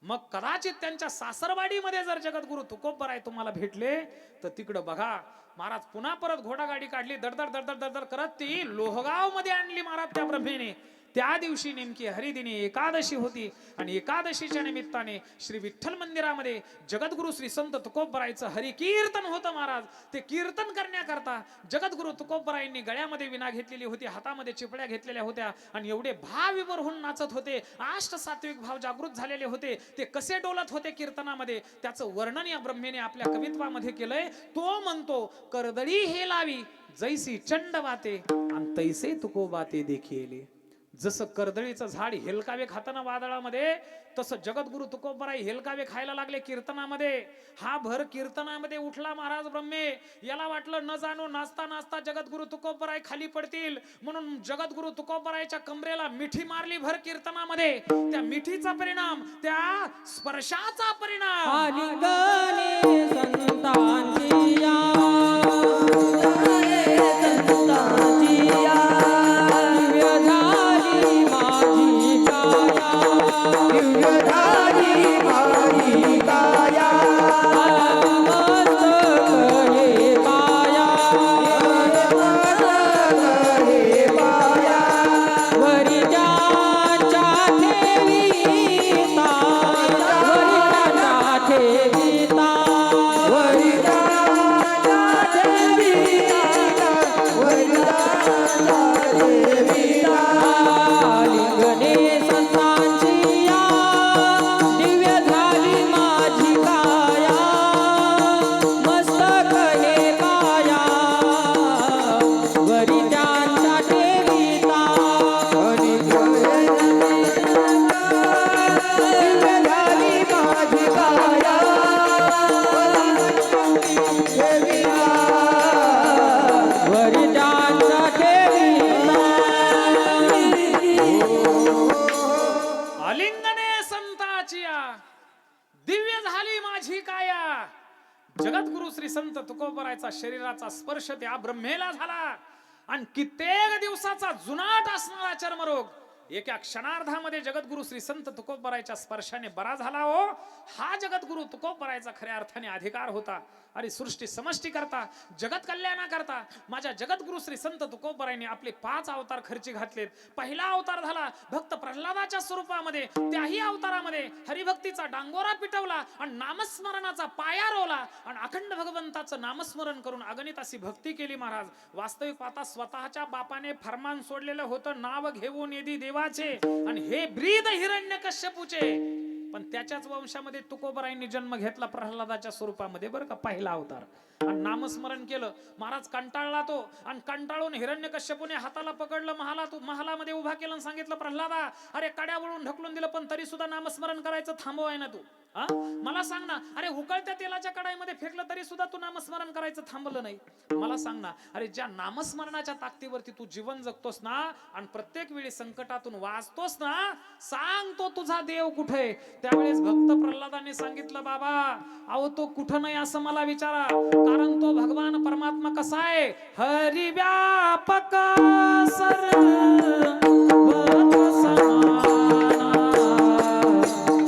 मग कदाचित त्यांच्या सासरवाडीमध्ये जर जगद्गुरु तुकोबराय तुम्हाला भेटले तर तिकडं बघा. महाराज पुन्हा परत घोडागाडी काढली, दडदड दडदड दडदड करत ती लोहगाव मध्ये आणली महाराज त्या ब्रह्मेने. त्या दिवशी नेमकी हरिदिनी एकादशी होती आणि एकादशीच्या निमित्ताने श्री विठ्ठल मंदिरामध्ये जगद्गुरु श्री संत तुकोबरायचं हरिकीर्तन होतं महाराज. ते कीर्तन करण्याकरता जगद्गुरु तुकोबरायांनी गळ्यामध्ये विणा घेतलेली होती, हातामध्ये चिपळ्या घेतलेल्या होत्या आणि एवढे भावविभोर होऊन नाचत होते. अष्ट सात्विक भाव जागृत झालेले होते. ते कसे डोलत होते कीर्तनामध्ये त्याचं वर्णन या ब्रह्मेने आपल्या कवित्वामध्ये केलंय. तो म्हणतो, करदळी हे लावी जैसी चंड वाते आणि तैसे तुकोबाते देखील. जसं कर्दळीचं झाड हेलकावे खाताना वादळामध्ये, तसं जगद्गुरु तुकोबराय हेलकावे खायला लागले कीर्तनामध्ये. हा भर कीर्तनामध्ये उठला महाराज ब्रह्मे. याला वाटलं न जाणू नाचता नाचता जगद्गुरु तुकोबराय खाली पडतील, म्हणून जगद्गुरु तुकोबरायच्या कमरेला मिठी मारली भर कीर्तनामध्ये. त्या मिठीचा परिणाम, त्या स्पर्शाचा परिणाम, आलिंगने संतांची या, जगद्गुरु श्री संत तुकोबरायचा शरीराचा स्पर्श त्या ब्रह्मेला झाला आणि कित्येक दिवसाचा जुनाट असणारा चर्मरोग एका क्षणार्धामध्ये जगद्गुरु श्री संत तुकोबरायच्या स्पर्शाने बरा झाला. हो, हा जगद्गुरु तुकोबरायचा खऱ्या अर्थाने अधिकार होता. अरे सृष्टी समष्टी करता, जगत कल्याणा करता माझ्या जगद्गुरु श्री संत तुकोबरायांनी आपले 5 अवतार खर्ची घातलेत. पहिला अवतार झाला भक्त प्रल्हादाच्या स्वरूपामध्ये. त्याही अवतारामध्ये हरिभक्तीचा डांगोरा पिटवला आणि नामस्मरणाचा पाया रोवला आणि अखंड भगवंताचं नामस्मरण करून अगणित अशी भक्ती केली महाराज. वास्तविक पाहता स्वतःच्या बापाने फरमान सोडलेलं होतं, नाव घेऊन येदी देवाचे आणि हे ब्रीद हिरण्यकश्यपूचे. पण त्याच्याच वंशामध्ये तुकोबरायांनी जन्म घेतला प्रल्हादाच्या स्वरूपामध्ये बरं का, पहिला अवतार. आणि नामस्मरण केलं. महाराज कंटाळला तो आणि कंटाळून हिरण्यकश्यपूने हाताला पकडलं, महालामध्ये उभा केलं आणि सांगितलं, प्रल्हादा अरे कड्यावरून ढकलून दिलं पण तरी सुद्धा नामस्मरण करायचं थांबवाय ना तू. मला सांग ना, अरे उकळत्या तेलाच्या कडाईमध्ये फेकलं तरी सुद्धा तू नामस्मरण करायचं थांबलं नाही. मला सांग ना, अरे ज्या नामस्मरणाच्या ताकदीवरती तू जीवन जगतोस ना आणि प्रत्येक वेळी संकटातून वाचतोस ना, सांग तो तुझा देव कुठे. त्यावेळेस भक्त प्रल्हादाने सांगितलं, बाबा अहो तो कुठं नाही असं मला विचारा, कारण तो भगवान परमात्मा कसा आहे, हरि व्यापक सर्वत्र समाना,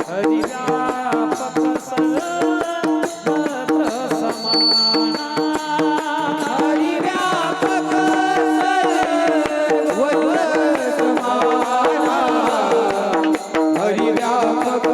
हरि व्यापक सर्वत्र समाना, हरि व्यापक सर्वत्र समाना, हरि व्यापक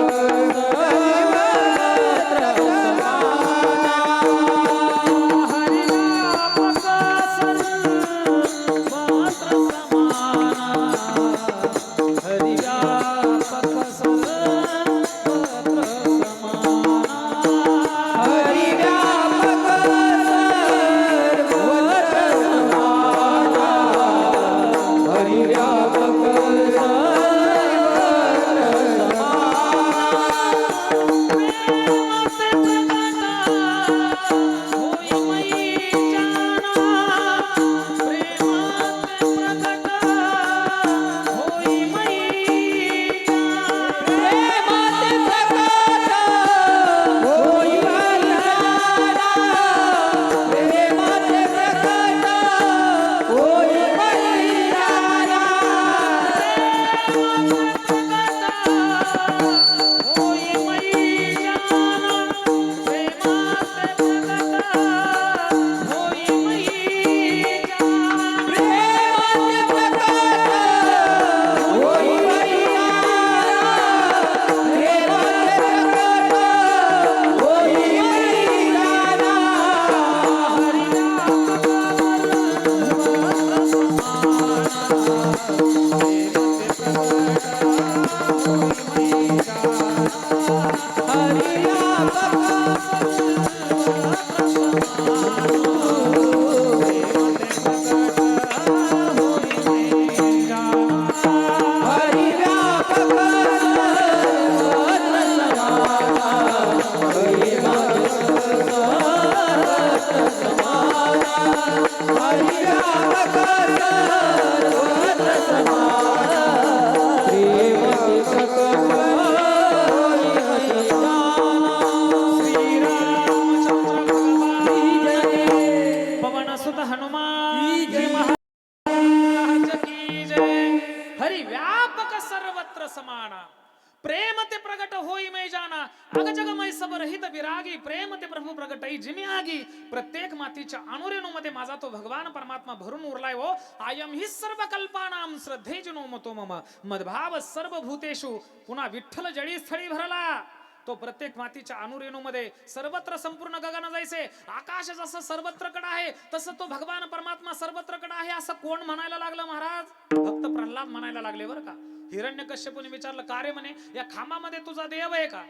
प्रेम ते प्रगट होई मै जाना, अग जग मै सब रहित विरागी, प्रेम ते प्रभू प्रगटई जिमी आगी. प्रत्येक मातीच्या अणुरेणूमध्ये माझा तो भगवान परमात्मा भरून उरलाय हो. आयम ही सर्व कल्पानाम श्रद्धेजनो मतो मम, मदभाव सर्व भूतेषु. पुन्हा विठ्ठल जळी स्थळी भरला. तो प्रत्येक मातीच्या अणुरेणूमध्ये सर्वत्र संपूर्ण गगन जायचे, आकाश जसं सर्वत्रकडे आहे तसं तो भगवान परमात्मा सर्वत्रकडे आहे असं कोण म्हणायला लागलं महाराज? भक्त प्रल्हाद म्हणायला लागले बरं का. हिरण्यकश्यपूने विचारलं, का रे म्हणे या खांबामध्ये तुझा देव आहे का?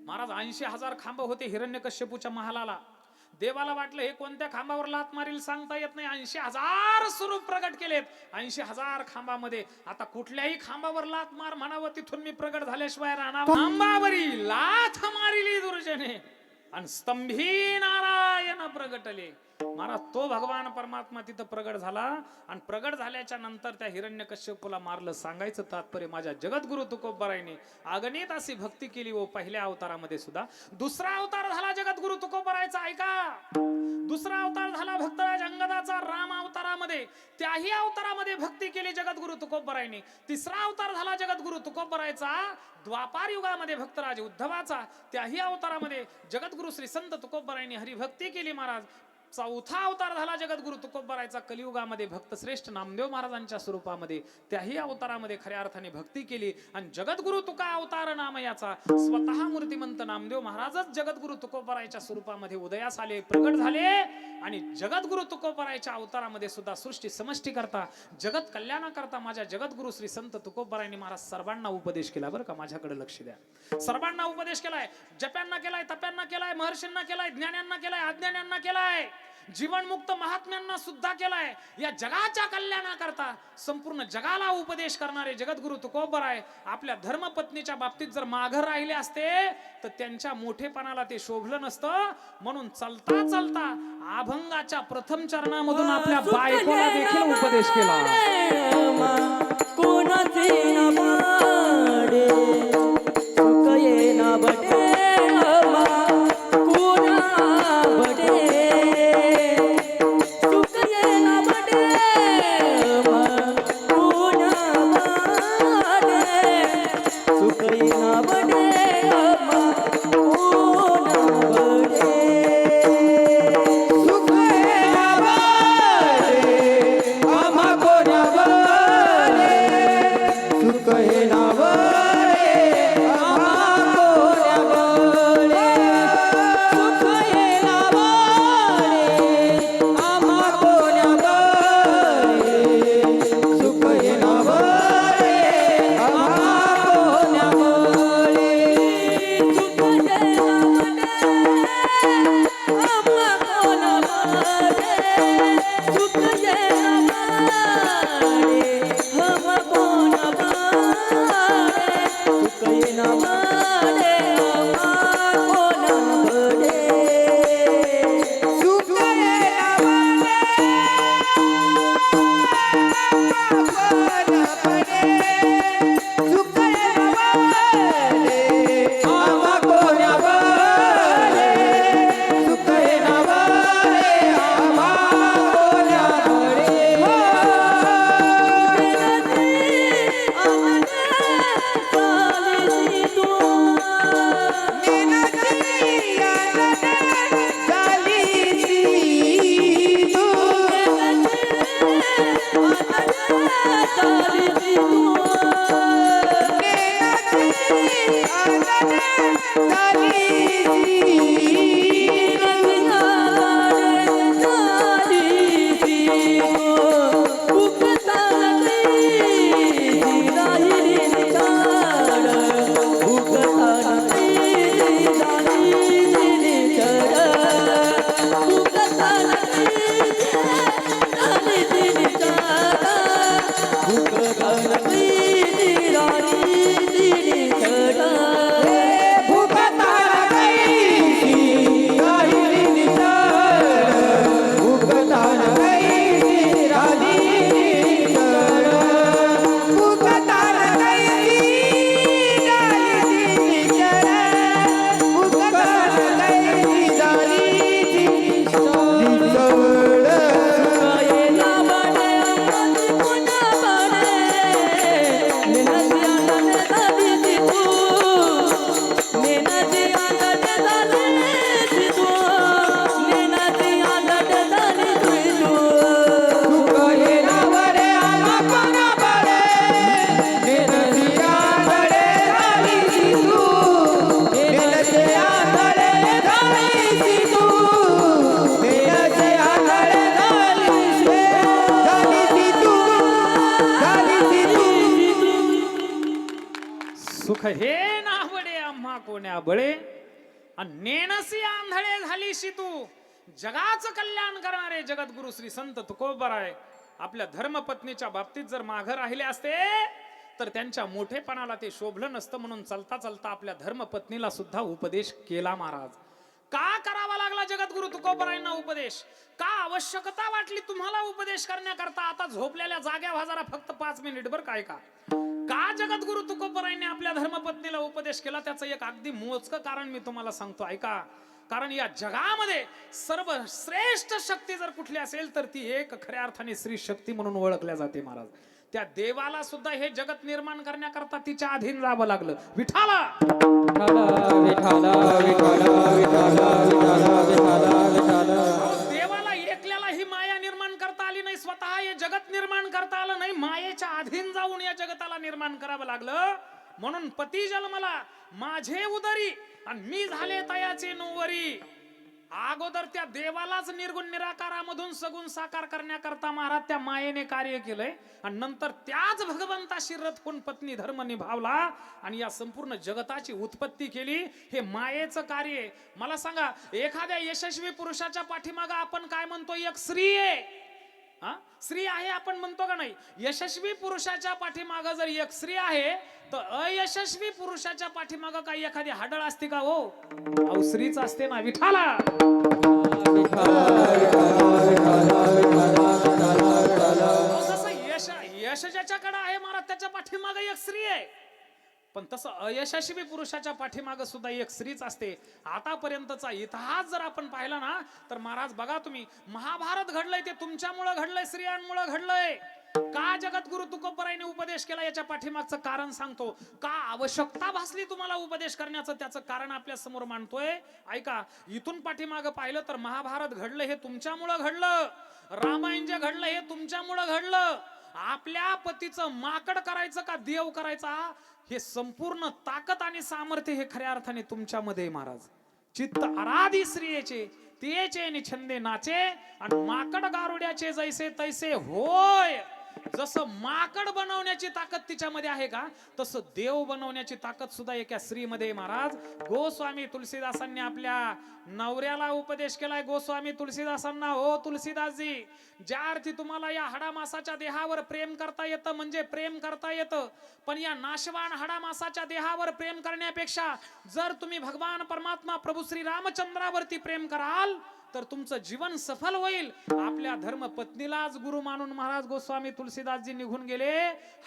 महाराज 80,000 खांब होते हिरण्यकश्यपूच्या महालाला. देवाला वाटलं हे कोणत्या खांबावर लात मारील सांगता येत नाही. 80,000 स्वरूप प्रगट केलेत. 80,000 खांबामध्ये आता कुठल्याही खांबावर लात मार म्हणावं, तिथून मी प्रगट झाल्याशिवाय राहणार. खांबावरी लाथ मारिली दुर्जने आणि स्तंभी नारायण प्रगटले. महाराज तो भगवान परमात्मा तिथं प्रगट झाला आणि प्रगट झाल्याच्या नंतर त्या हिरण्यकश्यपूला मारलं. सांगायचं तात्पर्य माझ्या जगद्गुरु तुकोबरायने अगणित अशी भक्ती केली व पहिल्या अवतारामध्ये सुद्धा. दुसरा अवतार झाला जगद्गुरु तुकोबरायचा, ऐका. दुसरा अवतार झाला भक्तराज अंगदाचा राम अवतारामध्ये. अवतारामध्ये, त्याही अवतारामध्ये भक्ती केली जगद्गुरु तुकोबरायांनी. तिसरा अवतार झाला जगद्गुरु तुकोबरायचा द्वापार युगामध्ये भक्तराज उद्धवाचा. त्याही अवतारामध्ये जगद्गुरु श्री संत तुकोबरायांनी हरिभक्ती केली महाराज. चौथा अवतार झाला जगद्गुरु तुकोबरायचा कलियुगामध्ये भक्तश्रेष्ठ नामदेव महाराजांच्या स्वरूपामध्ये. त्याही अवतारामध्ये खऱ्या अर्थाने भक्ती केली आणि जगद्गुरु तुका अवतार नाम याचा. स्वतः मूर्तिमंत नामदेव महाराजच जगद्गुरु तुकोबरायच्या स्वरूपामध्ये उदयास आले, प्रगट झाले आणि जगद्गुरु तुकोबरायच्या अवतारामध्ये सुद्धा सृष्टी समष्टी करता, जगत कल्याणा करता माझ्या जगद्गुरु श्री संत तुकोबरायांनी महाराज सर्वांना उपदेश केला. बरं का, माझ्याकडे लक्ष द्या. सर्वांना उपदेश केलाय, जप्यांना केलाय, तप्यांना केलाय, महर्षींना केलाय, ज्ञान्यांना केलाय, अज्ञान्यांना केलाय, जीवनमुक्त महात्म्यांना सुद्धा केलाय. या जगाच्या कल्याणाकरता संपूर्ण जगाला उपदेश करणारे जगद्गुरु तुकोबराय आपल्या धर्मपत्नीच्या बाबतीत जर माघार राहिले असते तर त्यांच्या मोठेपणाला ते शोभलं नसतं. म्हणून चलता चलता अभंगाच्या प्रथम चरणामधून आपल्या बायकोला देखील उपदेश केला. कोणाचे ना बाडे सुख ये ना बडे सुख हे नावडे आम्हा कोण्या बळे आणि नेणसी आंधळे झालीशी तू. जगाचं कल्याण करणारे जगद्गुरु श्री संत तुकोबराय आपल्या धर्मपत्नीच्या बाबतीत जर माघ राहिले असते तर त्यांच्या मोठेपणाला ते शोभलं नसतं. म्हणून चलता चलता आपल्या धर्मपत्नीला सुद्धा उपदेश केला महाराज. का करावा लागला जगद्गुरु तुकोबरायांना उपदेश? का आवश्यकता वाटली तुम्हाला उपदेश करण्याकरता? आता झोपलेल्या जाग्या व्हा जरा फक्त 5 मिनिट बर. काय का जगद्गुरु तुकोबरायांनी आपल्या धर्मपत्नीला उपदेश केला? त्याचं एक अगदी मोजकं कारण मी तुम्हाला सांगतो, ऐका. कारण या जगामध्ये सर्वश्रेष्ठ शक्ती जर कुठली असेल तर ती एक खऱ्या अर्थाने स्त्री शक्ती म्हणून ओळखल्या जाते महाराज. त्या देवाला सुद्धा हे जगत निर्माण करण्याकरता तिच्या अधीन जावं लागलं. विठाला देवाला एकल्याला ही माया निर्माण करता आली नाही, स्वतः हे जगत निर्माण करता आलं नाही, मायेच्या अधीन जाऊन या जगताला निर्माण करावं लागलं. म्हणून पती जन्मला माझे उदरी आणि मी झाले तयाचे नोवरी. अगोदर त्या देवालाच निर्गुण निराकारामधून सगुण साकार करण्याकरता महाराज त्या मायेने कार्य केलंय आणि नंतर त्याच भगवंताशी रथ होऊन पत्नी धर्म निभावला आणि या संपूर्ण जगताची उत्पत्ती केली. हे मायेचं कार्य आहे. मला सांगा, एखाद्या यशस्वी पुरुषाच्या पाठीमागे आपण काय म्हणतो? एक स्त्री आहे. स्त्री आहे आपण म्हणतो का नाही? यशस्वी पुरुषाच्या पाठीमागे जर एक स्त्री आहे तर अयशस्वी पुरुषाच्या पाठीमागे काही एखादी हाडळ असते का? हो, अहो स्त्रीच असते ना. विठाला जसं यश ज्याच्याकडे आहे महाराज त्याच्या पाठीमागे एक स्त्री आहे, पण तसं अयशस्वी पुरुषाच्या पाठीमागे सुद्धा एक स्त्रीच असते. आतापर्यंतचा इतिहास जर आपण पाहिला ना तर महाराज बघा तुम्ही, महाभारत घडलंय ते तुमच्यामुळे घडलंय, स्त्रियांमुळे घडलंय. का जगद्गुरु तुकोबरायने उपदेश केला याच्या पाठीमागचं कारण सांगतो. का आवश्यकता भासली तुम्हाला उपदेश करण्याचं त्याचं कारण आपल्या समोर मांडतोय. ऐका, इथून पाठीमागं पाहिलं तर महाभारत घडलं हे तुमच्यामुळे घडलं, रामायण जे घडलं हे तुमच्यामुळे घडलं. आपल्या पतीचं माकड करायचं का देव करायचा हे संपूर्ण ताकद आणि सामर्थ्य हे खऱ्या अर्थाने तुमच्यामध्ये महाराज. चित्त आराधी स्त्रियेचे तेचे निछंदे नाचे आणि माकड गारुड्याचे जैसे तैसे होय. जसं माकड बनवण्याची ताकद तिच्यामध्ये आहे का, तसं देव बनवण्याची ताकद सुद्धा एका स्त्रीमध्ये महाराज. गोस्वामी तुलसीदासांनी आपल्या नवऱ्याला उपदेश केलाय. गोस्वामी तुलसीदासांना, हो तुलसीदासजी, ज्या अर्थी तुम्हाला या हाडामासाच्या देहावर प्रेम करता येतं म्हणजे प्रेम करता येतं, पण या नाशवान हाडामासाच्या देहावर प्रेम करण्यापेक्षा जर तुम्ही भगवान परमात्मा प्रभू श्री रामचंद्रावरती प्रेम कराल तर तुमचं जीवन सफल होईल. आपल्या धर्मपत्नीलाच गुरु मानून महाराज गोस्वामी तुलसीदासजी निघून गेले.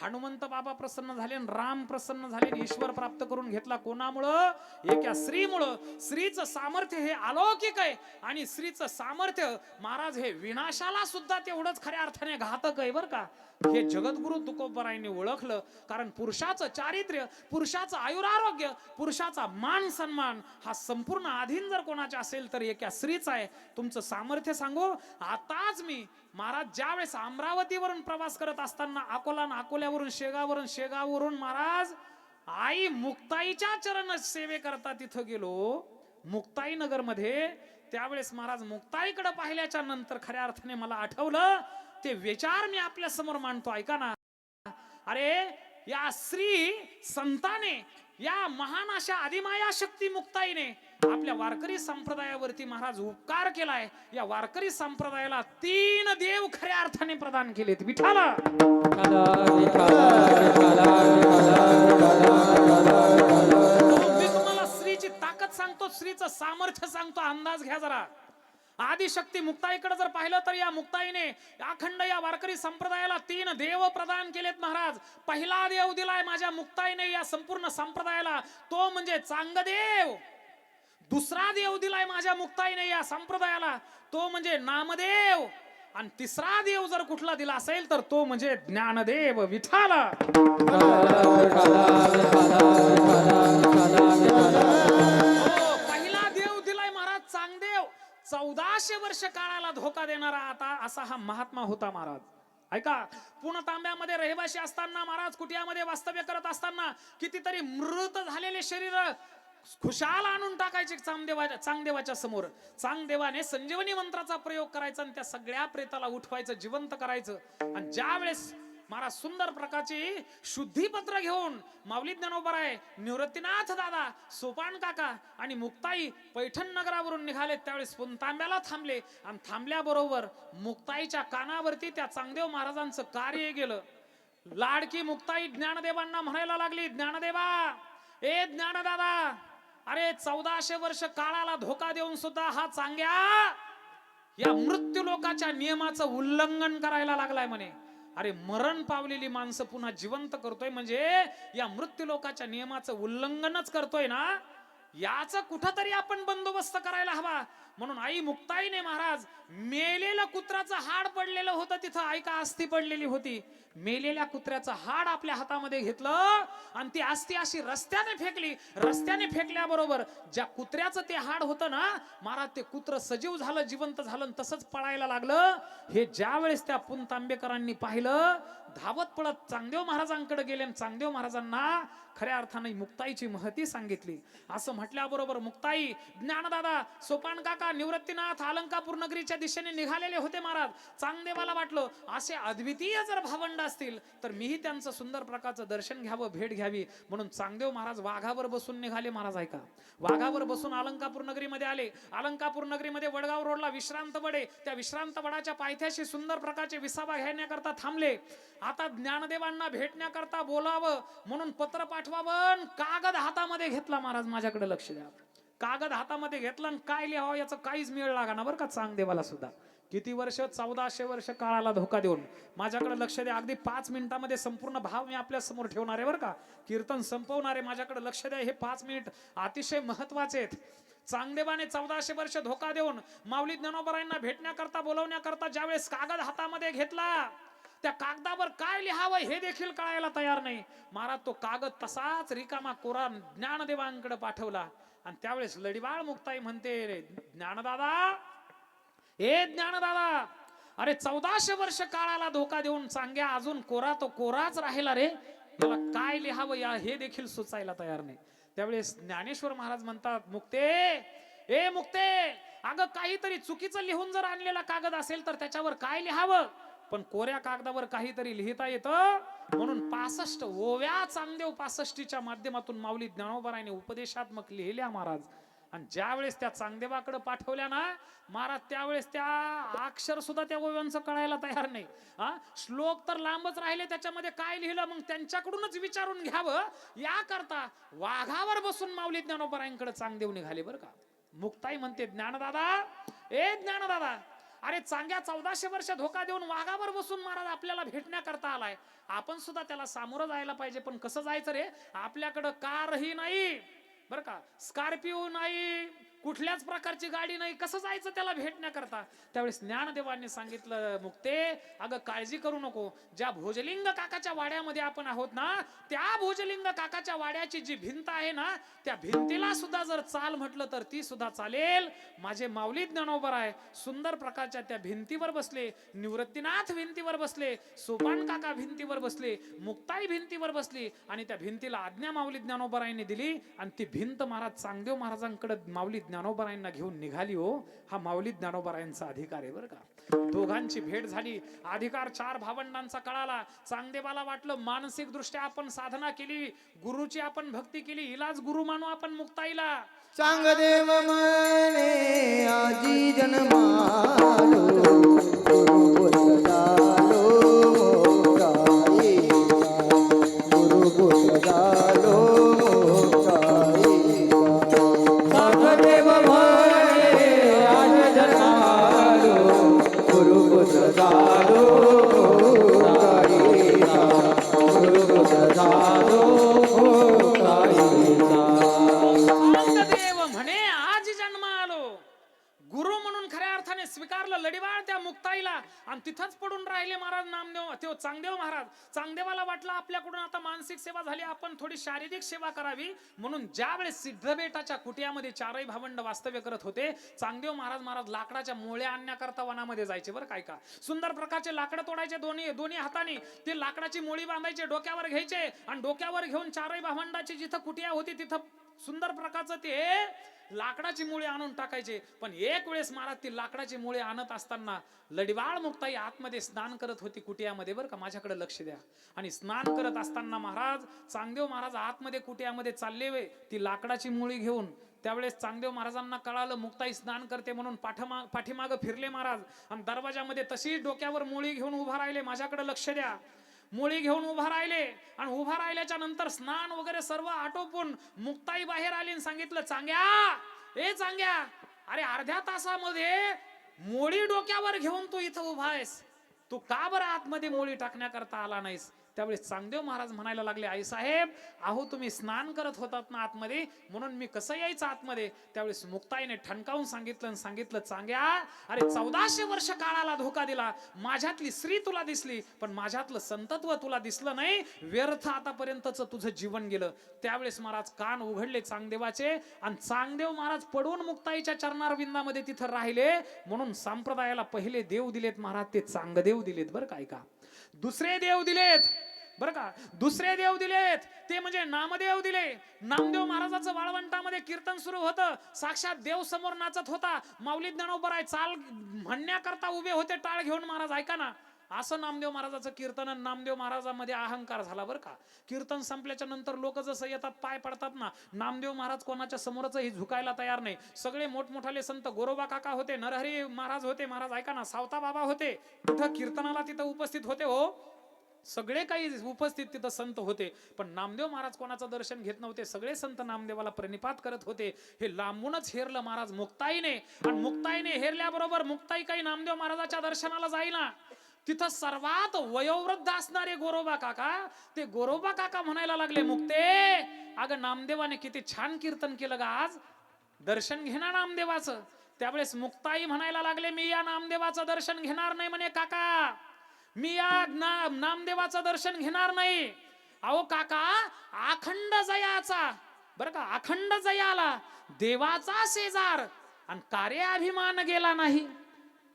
हनुमंत बाबा प्रसन्न झाले, राम प्रसन्न झाले, ईश्वर प्राप्त करून घेतला. कोणामुळं? एका स्त्रीमुळं. स्त्रीचं सामर्थ्य हे अलौकिक आहे आणि स्त्रीचं सामर्थ्य महाराज हे विनाशाला सुद्धा तेवढंच खऱ्या अर्थाने घातक आहे बरं का. हे जगद्गुरु तुकोबरायांनी ओळखलं. कारण पुरुषाचं चारित्र्य, पुरुषाचं आयुरारोग्य, पुरुषाचा मान सन्मान हा संपूर्ण अधीन जर कोणाचा असेल तर एका स्त्रीचा आहे. तुमचं सामर्थ्य सांगू, आताच मी महाराज ज्यावेळेस अमरावतीवरून प्रवास करत असताना अकोला, अकोल्यावरून शेगाववरून, शेगाववरून महाराज आई मुक्ताईच्या चरण सेवे करता तिथं गेलो, मुक्ताई नगर मध्ये. त्यावेळेस महाराज मुक्ताईकडे पाहिल्याच्या नंतर खऱ्या अर्थाने मला आठवलं ते विचार मी आपल्या समोर मांडतो. ऐका ना, अरे या स्त्री संताने, या महान अशा आदिमाया शक्ती मुक्ताईने आपल्या वारकरी संप्रदायावरती महाराज उपकार केलाय. या वारकरी संप्रदायाला 3 देव खऱ्या अर्थाने प्रदान केलेत. विठाला मी तुम्हाला स्त्रीची ताकद सांगतो, स्त्रीचं सामर्थ्य सांगतो. अंदाज घ्या जरा. आदिशक्ती मुक्ताईकडे जर पाहिलं तर या मुक्ताईने अखंड या वारकरी संप्रदायाला 3 देव प्रदान केलेत महाराज. पहिला देव दिलाय माझ्या मुक्ताईने या संपूर्ण संप्रदायाला, तो म्हणजे चांगदेव. दुसरा देव दिलाय माझ्या मुक्ताईने या संप्रदायाला, तो म्हणजे नामदेव. आणि तिसरा देव जर कुठला दिला असेल तर तो म्हणजे ज्ञानदेव. विठाला पहिला देव दिलाय महाराज चांगदेव. 1400 वर्ष काळाला धोका देणारा आता असा हा महात्मा होता महाराज. ऐका, पुणे तांब्यामध्ये रहिवासी असताना महाराज कुटियामध्ये वास्तव्य करत असताना कितीतरी मृत झालेले शरीर खुशाल आणून टाकायचे चांगदेवाच्या समोर. चांगदेवाने संजीवनी मंत्राचा प्रयोग करायचा आणि त्या सगळ्या प्रेताला उठवायचं, जिवंत करायचं. आणि ज्या वेळेस महाराज सुंदर प्रकारची शुद्धीपत्र घेऊन माऊली ज्ञानोबराय, निवृत्तीनाथ दादा, सोपान काका आणि मुक्ताई पैठण नगरावरून निघाले. त्यावेळेस तांब्याला थांबले आणि थांबल्याबरोबर मुक्ताईच्या कानावरती त्या चांगदेव महाराजांचं कार्य गेलं. लाडकी मुक्ताई ज्ञानदेवांना म्हणायला लागली, ज्ञानदेवा, ए ज्ञानदादा, अरे 1400 वर्ष काळाला धोका देऊन सुद्धा हा चांग्या या मृत्यू लोकाच्या नियमाचं उल्लंघन करायला लागलाय म्हणे. अरे मरण पावलेली माणसं पुन्हा जिवंत करतोय म्हणजे या मृत्यू लोकाच्या नियमाचं उल्लंघनच करतोय ना. याचा कुठंतरी आपण बंदोबस्त करायला हवा. म्हणून आई मुक्ताईने महाराज मेलेलं कुत्र्याचं हाड पडलेलं होतं तिथं, ऐका अस्थि पडलेली होती, मेलेल्या कुत्र्याचं हाड आपल्या हातामध्ये घेतलं आणि ती अस्थि अशी रस्त्याने फेकली. रस्त्याने फेकल्याबरोबर ज्या कुत्र्याचं ते हाड होतं ना महाराज, ते कुत्र सजीव झालं, जिवंत झालं आणि तसंच पळायला लागलं. हे ज्या वेळेस त्या पुंतांबेकरांनी पाहिलं, धावत पळत चांगदेव महाराजांकडे गेले आणि चांगदेव महाराजांना खऱ्या अर्थाने मुक्ताईची महती सांगितली. असं म्हटल्याबरोबर मुक्ताई, ज्ञानदादा, सोपान काका, निवृत्तीनाथ अलंकापूर नगरीच्या दिशेने निघालेले होते. महाराज चांगदेवाला वाटलं असे अद्वितीय जर भावंड असतील तर मीही त्यांचं सुंदर प्रकारचं दर्शन घ्यावं, भेट घ्यावी, म्हणून चांगदेव महाराज वाघावर बसून निघाले. महाराज ऐका, वाघावर बसून अलंकापूर नगरीमध्ये आले. अलंकापूर नगरीमध्ये वडगाव रोडला विश्रांत वडे, त्या विश्रांत वडाच्या पायथ्याशी सुंदर प्रकारचे विसावा घेण्याकरता थांबले. आता ज्ञानदेवांना भेटण्याकरता बोलावं म्हणून पत्र पाठवावं, कागद हातामध्ये घेतला. महाराज माझ्याकडे लक्ष द्या. कागद हातामध्ये घेतला आणि काय लिहावं याचं काहीच मेळ लागाना बरं का चांगदेवाला सुद्धा. किती वर्ष, 1400 वर्ष काळाला धोका देऊन माझ्याकडे लक्ष द्या. अगदी 5 मिनिटामध्ये संपूर्ण भाव मी आपल्या समोर ठेवणार आहे बरं का. कीर्तन संपवणार आहे, माझ्याकडे लक्ष द्या. हे 5 मिनिट अतिशय महत्वाचे आहेत. चांगदेवाने 1400 वर्ष धोका देऊन माऊली ज्ञानोबरायांना भेटण्याकरता, बोलवण्याकरता ज्यावेळेस कागद हातामध्ये घेतला, त्या कागदावर काय लिहावं हे देखील कळायला तयार नाही. महाराज तो कागद तसाच रिकामा कोरा ज्ञानदेवांकडे पाठवला. आणि त्यावेळेस लढीवाळ मुक्ताई म्हणते, ज्ञानदादा, ए ज्ञानदादा, अरे 1400 वर्ष काळाला धोका देऊन चांग्या अजून कोरा तो कोराच राहिला रे, याला काय लिहावं या हे देखील सुचायला तयार नाही. त्यावेळेस ज्ञानेश्वर महाराज म्हणतात, मुक्ते, ए मुक्ते, अगं काहीतरी चुकीचं लिहून जर आणलेला कागद असेल तर त्याच्यावर काय लिहावं, पण कोऱ्या कागदावर काहीतरी लिहिता येतं. म्हणून 65 ओव्या चांगदेव 65च्या माध्यमातून माऊली ज्ञानोबरायाने उपदेशात्मक लिहिल्या महाराज. आणि ज्या वेळेस त्या चांगदेवाकडे पाठवल्या ना महाराज, त्यावेळेस त्या अक्षर सुद्धा त्या ओव्यांचं कळायला तयार नाही. श्लोक तर लांबच राहिले, त्याच्यामध्ये काय लिहिलं मग त्यांच्याकडूनच विचारून घ्यावं याकरता वाघावर बसून माऊली ज्ञानोबरायांकडे चांगदेव निघाले बरं का. मुक्ताई म्हणते, ज्ञानदादा, ए ज्ञानदादा, अरे चांग्या 1400 वर्ष धोका देऊन वाघावर बसून महाराज आपल्याला भेटण्याकरता आलाय. आपण सुद्धा त्याला सामोरं जायला पाहिजे. पण कसं जायचं रे, आपल्याकडं कारही नाही बरं का, स्कॉर्पिओ नाही, कुठल्याच प्रकारची गाडी नाही, कसं जायचं त्याला भेटण्याकरता. त्यावेळेस ज्ञानदेवांनी सांगितलं, मुक्ते, अगं काळजी करू नको, ज्या भोजलिंग काकाच्या वाड्यामध्ये आपण आहोत ना, त्या भोजलिंग काकाच्या वाड्याची जी भिंत आहे ना, त्या भिंतीला सुद्धा जर चाल म्हटलं तर ती सुद्धा चालेल. माझे माऊली ज्ञानोबराय सुंदर प्रकारच्या त्या भिंतीवर बसले, निवृत्तीनाथ भिंतीवर बसले, सोपान काका भिंतीवर बसले, मुक्ताई भिंतीवर बसली आणि त्या भिंतीला आज्ञा माऊली ज्ञानोबरायांनी दिली आणि ती भिंत महाराज चांगदेव महाराजांकडे माऊली ज्ञानोबरायांना घेऊन निघाली. हो, हा माऊली ज्ञानोबरायांचा अधिकार आहे बरं का. दोघांची भेट झाली, अधिकार 4 भावंडांचा कळाला. चांगदेवाला वाटलं मानसिक दृष्ट्या आपण साधना केली, गुरुची आपण भक्ती केली, हिलाच गुरु मानू आपण मुक्ताईला. चांगदेव म्हणे आजी जन्मालो, गुरु पुत्र झालो मोक्षाई, गुरु पुत्र झालो मोक्षाई. चांगदेव म्हणे आजी जन्मालो, गुरु पुत्र झालो मोक्षाई, गुरु पुत्र झालो मोक्षाई. चांगदेव म्हणे आज जन्म आलो, गुरु म्हणून खऱ्या अर्थाने स्वीकारलं लढीवाळ त्या मुक्ताईला आणि तिथंच पडून राहिले महाराज नामदेव, ते चांगदेव महाराज. चांगदेवाला वाटलं आपल्याकडून आता मानसिक सेवा झाली, आपण थोडी शारीरिक सेवा करावी. म्हणून ज्यावेळेस सिद्धबेटाच्या कुटियामध्ये 4ही भावंड वास्तव्य करत होते, चांगदेव महाराज लाकडाच्या मोळ्या आणण्याकरता वनामध्ये जायचे बरं काय का. सुंदर प्रकारचे लाकडं तोडायचे दोन्ही हाताने, ते लाकडाची मोळी बांधायचे, डोक्यावर घ्यायचे आणि डोक्यावर घेऊन 4ही भावंडाची जिथं कुटिया होती तिथं सुंदर प्रकारचं ते लाकडाची मुळे आणून टाकायचे. पण एक वेळेस महाराज ती लाकडाची मुळे आणत असताना लढीवाळ मुक्ताई आतमध्ये स्नान करत होती कुटियामध्ये बरं का, माझ्याकडे लक्ष द्या. आणि स्नान करत असताना महाराज चांगदेव महाराज आतमध्ये कुटियामध्ये चालले वे ती लाकडाची मुळी घेऊन. त्यावेळेस चांगदेव महाराजांना कळालं मुक्ताई स्नान करते म्हणून पाठीमाग फिरले महाराज आणि दरवाजामध्ये तशीच डोक्यावर मुळी घेऊन उभा राहिले. माझ्याकडे लक्ष द्या. मुळी घेऊन उभा राहिले आणि उभा राहिल्याच्या नंतर स्नान वगैरे सर्व आटोपून मुक्ताई बाहेर आली आणि सांगितलं, चांग्या, ए चांग्या, अरे अर्ध्या तासामध्ये मोळी डोक्यावर घेऊन तू इथं उभा आहेस, तू का बरं आतमध्ये मोळी टाकण्याकरता आला नाहीस. त्यावेळेस चांगदेव महाराज म्हणायला लागले, आई साहेब अहो तुम्ही स्नान करत होतात ना आतमध्ये, म्हणून मी कसं यायचं आतमध्ये. त्यावेळेस मुक्ताईने ठणकावून सांगितलं, चांग्या अरे 1400 वर्ष काळाला धोका दिला, माझ्यातली स्त्री तुला दिसली पण माझ्यातलं संतत्व तुला दिसलं नाही, व्यर्थ आतापर्यंतच तुझं जीवन गेलं. त्यावेळेस महाराज कान उघडले चांगदेवाचे आणि चांगदेव महाराज पडून मुक्ताईच्या चरणारविंदामध्ये तिथं राहिले. म्हणून संप्रदायाला पहिले देव दिलेत महाराज ते चांगदेव दिलेत बरं काय का. दुसरे देव दिलेत बरं का, दुसरे देव दिलेत ते म्हणजे नामदेव दिले. नामदेव महाराजाचं वाळवंटामध्ये कीर्तन सुरू होतं, साक्षात देव समोर नाचत होता. माऊली ज्ञानोबराय चाल म्हणण्याकरता उभे होते टाळ घेऊन. महाराज ऐका ना, असं नामदेव महाराजाचं कीर्तन. नामदेव महाराजांमध्ये अहंकार झाला बरं का. कीर्तन संपल्याच्या नंतर लोक जसं येतात पाय पडतात ना, नामदेव महाराज कोणाच्या समोरचही झुकायला तयार नाही. सगळे मोठमोठाले संत, गोरोबा काका होते, नरहरी महाराज होते, महाराज ऐका ना, सावता बाबा होते, कुठं कीर्तनाला तिथं उपस्थित होते हो, सगळे काही उपस्थित तिथं संत होते. पण नामदेव महाराज कोणाचं दर्शन घेत नव्हते, सगळे संत नामदेवाला प्रणिपात करत होते. हे लांबूनच हेरलं महाराज मुक्ताईने, आणि मुक्ताईने हेरल्याबरोबर मुक्ताई काही नामदेव महाराजाच्या दर्शनाला जाईना. तिथं सर्वात वयोवृद्ध असणारे गोरोबा काका, ते गोरोबा काका म्हणायला लागले, मुक्ते अगं नामदेवाने किती छान कीर्तन केलं ग, आज दर्शन घेणार नामदेवाचं. त्यावेळेस मुक्ताई म्हणायला लागले, मी या नामदेवाचं दर्शन घेणार नाही म्हणे काका, मी या नामदेवाचं दर्शन घेणार नाही. अहो काका अखंड जयाचा बरं का, अखंड जयाला देवाचा शेजार आणि कार्याभिमान गेला नाही.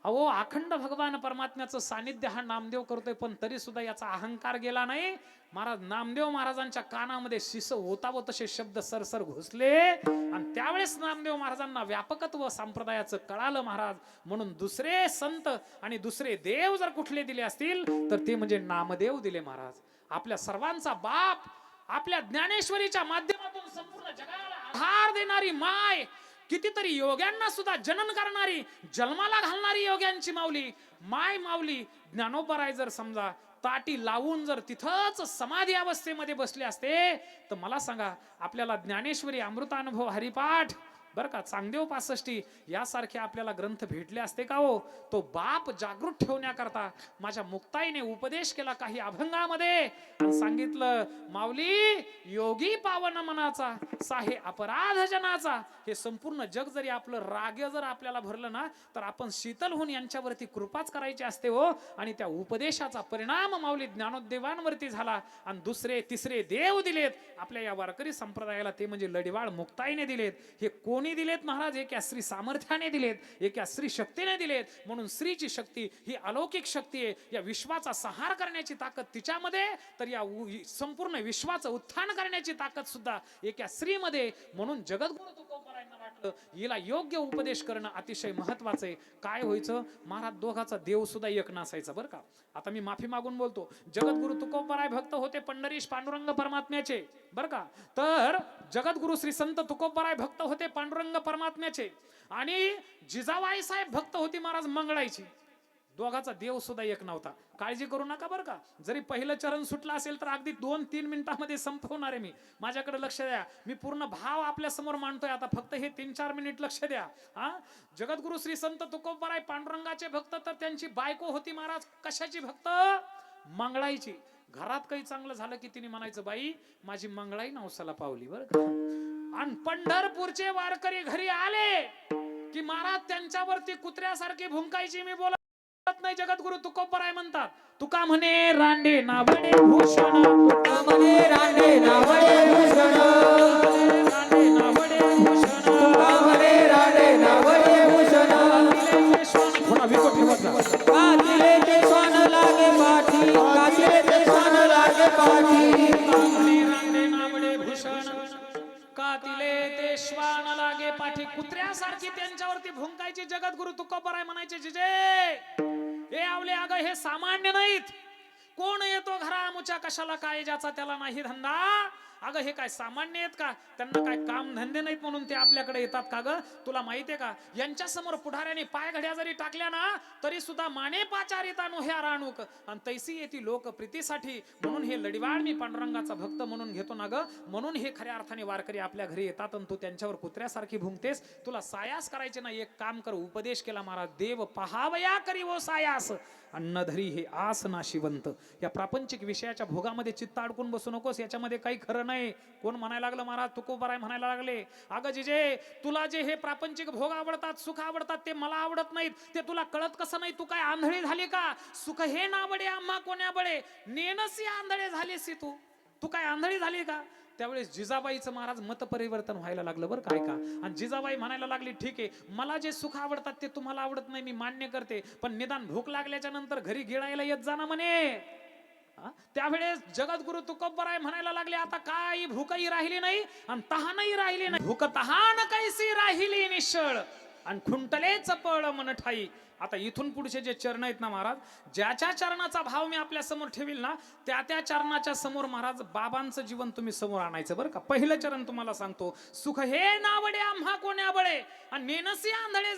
अहो अखंड भगवान परमात्म्याचं सानिध्य हा नामदेव करतोय, पण तरी सुद्धा याचा अहंकार गेला नाही. महाराज नामदेव महाराजांच्या कानामध्ये शिस होतावं तसे शब्द सरसर घुसले, आणि त्यावेळेस नामदेव महाराजांना व्यापकत्व संप्रदायाचं कळालं महाराज. म्हणून दुसरे संत आणि दुसरे देव जर कुठले दिले असतील तर ते म्हणजे नामदेव दिले महाराज. आपल्या सर्वांचा बाप, आपल्या ज्ञानेश्वरीच्या माध्यमातून संपूर्ण जगाला आधार देणारी माय, कितीतरी योग्यांना सुद्धा जनन करणारी, जन्माला घालणारी योग्यांची माऊली माय माऊली ज्ञानोबराय जर समजा ताटी लावून जर तिथंच समाधी अवस्थेमध्ये बसले असते तर मला सांगा आपल्याला ज्ञानेश्वरी, अमृतानुभव, हरिपाठ बरं का, चांगदेव 65 यासारखे आपल्याला ग्रंथ भेटले असते का हो. तो बाप जागृत ठेवण्याकरता माझ्या मुक्ताईने उपदेश केला काही अभंगामध्ये, आणि सांगितलं, माऊली योगी पावन मनाचा साहे अपराध जनाचा. हे संपूर्ण जग जरी आपलं राग जर आपल्याला भरलं ना, तर आपण शीतल होऊन यांच्यावरती कृपाच करायची असते हो. आणि त्या उपदेशाचा परिणाम माऊली ज्ञानोदेवांवरती झाला, आणि दुसरे तिसरे देव दिलेत आपल्या या वारकरी संप्रदायाला, ते म्हणजे लढिवाळ मुक्ताईने दिलेत. हे कोणी दिलेत महाराज, एका स्त्री सामर्थ्याने दिलेत, एका स्त्री शक्तीने दिलेत. म्हणून स्त्रीची शक्ती ही अलौकिक शक्ती आहे. या विश्वाचा संहार करण्याची ताकद तिच्यामध्ये, तर या संपूर्ण विश्वाचं उत्थान करण्याची ताकद सुद्धा एका स्त्रीमध्ये. म्हणून जगद्गुरु तुकोबारायांना वाटलं हिला योग्य उपदेश करणं अतिशय महत्वाचं आहे. काय व्हायचं महाराज, दोघाचा देव सुद्धा एक नसायचा बरं का. आता मी माफी मागून बोलतो, जगद्गुरु तुकोबाराय भक्त होते पंढरीश पांडुरंग परमात्म्याचे बरं का. तर जगद्गुरु श्री संत तुकोबाराय भक्त होते पांडुरंग परमात्म्याचे, आणि जिजाबाई साहेब भक्त होती महाराज मंगळाईची. दोघाचा देव सुद्धा एक नव्हता. काळजी करू नका बरं का, जरी पहिलं चरण सुटलं असेल तर अगदी 2-3 मिनिटांमध्ये संपवणार आहे मी. माझ्याकडे लक्ष द्या, मी पूर्ण भाव आपल्या समोर मांडतोय आता, फक्त हे 3-4 मिनिट लक्ष द्या. हा, जगद्गुरु श्री संत तुकोबाराय पांडुरंगाचे भक्त, तर त्यांची बायको होती महाराज कशाची भक्त, मंगळाईची. घरात काही चांगलं झालं की तिने म्हणायचं, बाई माझी मंगळाई नवसाला पावली बरं का. आणि पंढरपूरचे वारकरी घरी आले की महाराज त्यांच्यावरती कुत्र्यासारखी भुंकायची. मी बोलत नाही, जगद्गुरु तुकोबाराय म्हणतात, तुका म्हणे रांडे नावडे भूषण, तुका म्हणे रांडे नावडे भूषण, रांडे नावडे भूषण, तुका म्हणे रांडे नावडे भूषण. थोडा विको ठेवत जा. कातिले ते स्वान लागे पाठी, कातिले ते स्वान लागे पाठी. रांडे नावडे भूषण, कातिले ते श्वान लागे पाठी. कुत्र्यासारखी त्यांच्यावरती भुंकायची. जगद्गुरु तुकोबाराय म्हणायचे, जिजे हे आवले अगं हे सामान्य नाहीत. कोण येतो घरामुच्या कशाला, काय ज्याचा त्याला नाही धंदा. अगं हे काय सामान्य आहेत का? त्यांना काय काम धंदे नाहीत म्हणून ते आपल्याकडे येतात का ग? तुला माहितीये का, यांच्या समोर पुढाऱ्याने पाय घड्या जरी टाकल्या ना तरी सुद्धा माने पाचारिता नो ह्या राणूक, आणि तैसी येती लोक प्रीतीसाठी. म्हणून हे लढीवाळ मी पांडुरंगाचा भक्त म्हणून घेतो ना ग. म्हणून हे खऱ्या अर्थाने वारकरी आपल्या घरी येतात आणि तू त्यांच्यावर कुत्र्यासारखी भुंकतेस. तुला सायास करायचे ना, एक काम कर. उपदेश केला महाराज, देव पहावया करी वो सायास, अन्नधरी हे आस नाशिवंत. या प्रापंचिक विषयाच्या भोगामध्ये चित्त अडकून बसू नकोस, याच्यामध्ये काही खरं नाही. कोण म्हणायला लागलं महाराज? तुकोबाराय म्हणायला लागले, अगं जिजे तुला जे हे प्रापंचिक भोग आवडतात, सुख आवडतात, ते मला आवडत नाहीत. ते तुला कळत कसं नाही? तू काय आंधळी झाली का? सुख हे नावडे आम्हा कोण्या बळे, नेनसी आंधळे झालीसी तू काय आंधळी झाली का? त्यावेळेस जिजाबाईचं महाराज मत परिवर्तन व्हायला लागलं बरं काय का. आणि जिजाबाई म्हणायला लागली, ठीक आहे, मला जे सुख आवडतात ते तुम्हाला आवडत नाही, मी मान्य करते, पण निदान भूक लागल्याच्या नंतर घरी गिळायला येत जा ना म्हणे. त्यावेळेस जगद्गुरु तुकोबराय म्हणायला लागले, आता काही भूकही राहिली नाही आणि तहानही राहिली नाही. भूक तहान कैसी राहिली निश्चळ आणि खुंटलेच पळ मन ठाई. आता इथून पुढचे जे चरण आहेत ना महाराज, ज्याच्या चरणाचा भाव मी आपल्या समोर ठेवील ना, त्या चरणाच्या समोर महाराज बाबांचं जीवन तुम्ही समोर आणायचं बरं का. पहिलं चरण तुम्हाला सांगतो, सुख हे नावडे आम्हा कोण्या बळे आणि नेनसी आंधळे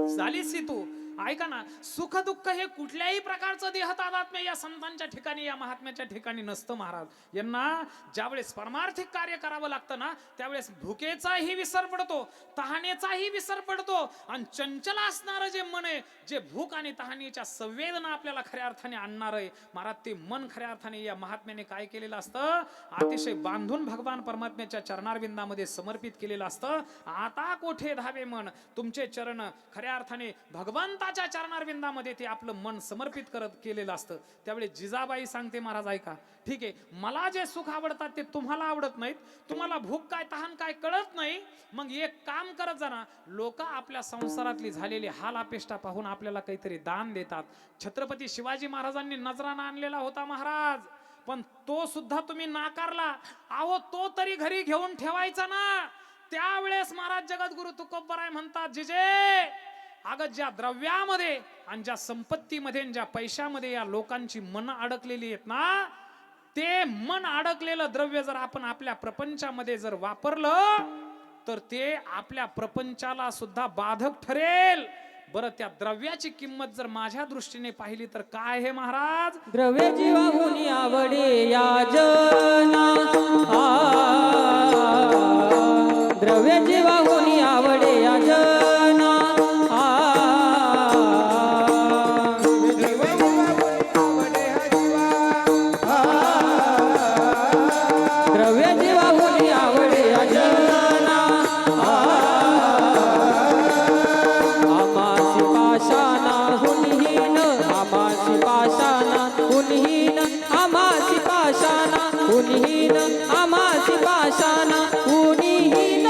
झालीसी तू. ऐका ना, सुख दुःख हे कुठल्याही प्रकारचं देहतादात्म्य या संतांच्या ठिकाणी, या महात्म्याच्या ठिकाणी नसतं महाराज. यांना ज्यावेळेस परमार्थिक कार्य करावं लागतं ना, त्यावेळेस भुकेचाही विसर पडतो, तहानेचाही विसर पडतो, आणि चंचल असणारं जे मन आहे, जे भूक आणि तहानेच्या संवेदना आपल्याला खऱ्या अर्थाने आणणार आहे महाराज, ते मन खऱ्या अर्थाने या महात्म्याने काय केलेलं असतं? अतिशय बांधून भगवान परमात्म्याच्या चरणारविंदामध्ये समर्पित केलेलं असतं. आता कोठे धावे मन, तुमचे चरण खऱ्या अर्थाने भगवंताच्या चरणारविंदामध्ये ते आपलं मन समर्पित करत केलेलं असतं. त्यावेळी जिजाबाई सांगते, महाराज ऐका, ठीक आहे, मला जे सुख आवडतात ते तुम्हाला आवडत नाहीत, तुम्हाला भूक काय तहान काय कळत नाही, मग एक काम करत जा ना, लोक आपल्या संसारातली झालेली हाल अपेष्टा पाहून आपल्याला काहीतरी दान देतात. छत्रपती शिवाजी महाराजांनी नजराना आणलेला होता महाराज, पण तो सुद्धा तुम्ही नाकारला. अहो तो तरी घरी घेऊन ठेवायचा ना. त्यावेळेस महाराज जगद्गुरु तुकोबराय म्हणतात, जिजे अगं ज्या द्रव्यामध्ये आणि ज्या संपत्तीमध्ये ज्या पैशामध्ये या लोकांची मन अडकलेली आहेत ना, ते मन अडकलेलं द्रव्य जर आपण आपल्या प्रपंचामध्ये जर वापरलं तर ते आपल्या प्रपंचाला सुद्धा बाधक ठरेल. बरं, त्या द्रव्याची किंमत जर माझ्या दृष्टीने पाहिली तर काय हे महाराज? द्रव्य जीवाहुनी आवडे या जना, द्रव्य जीवाहुनी आवडे या जना, द्रव्य जीवाहुनी आवडे या जना, आमासी पाशाना हुनहीन, आमासी पाशाना हुनहीन, आमासी पाशाना हुनहीन, आमासी पाशाना हुनहीन,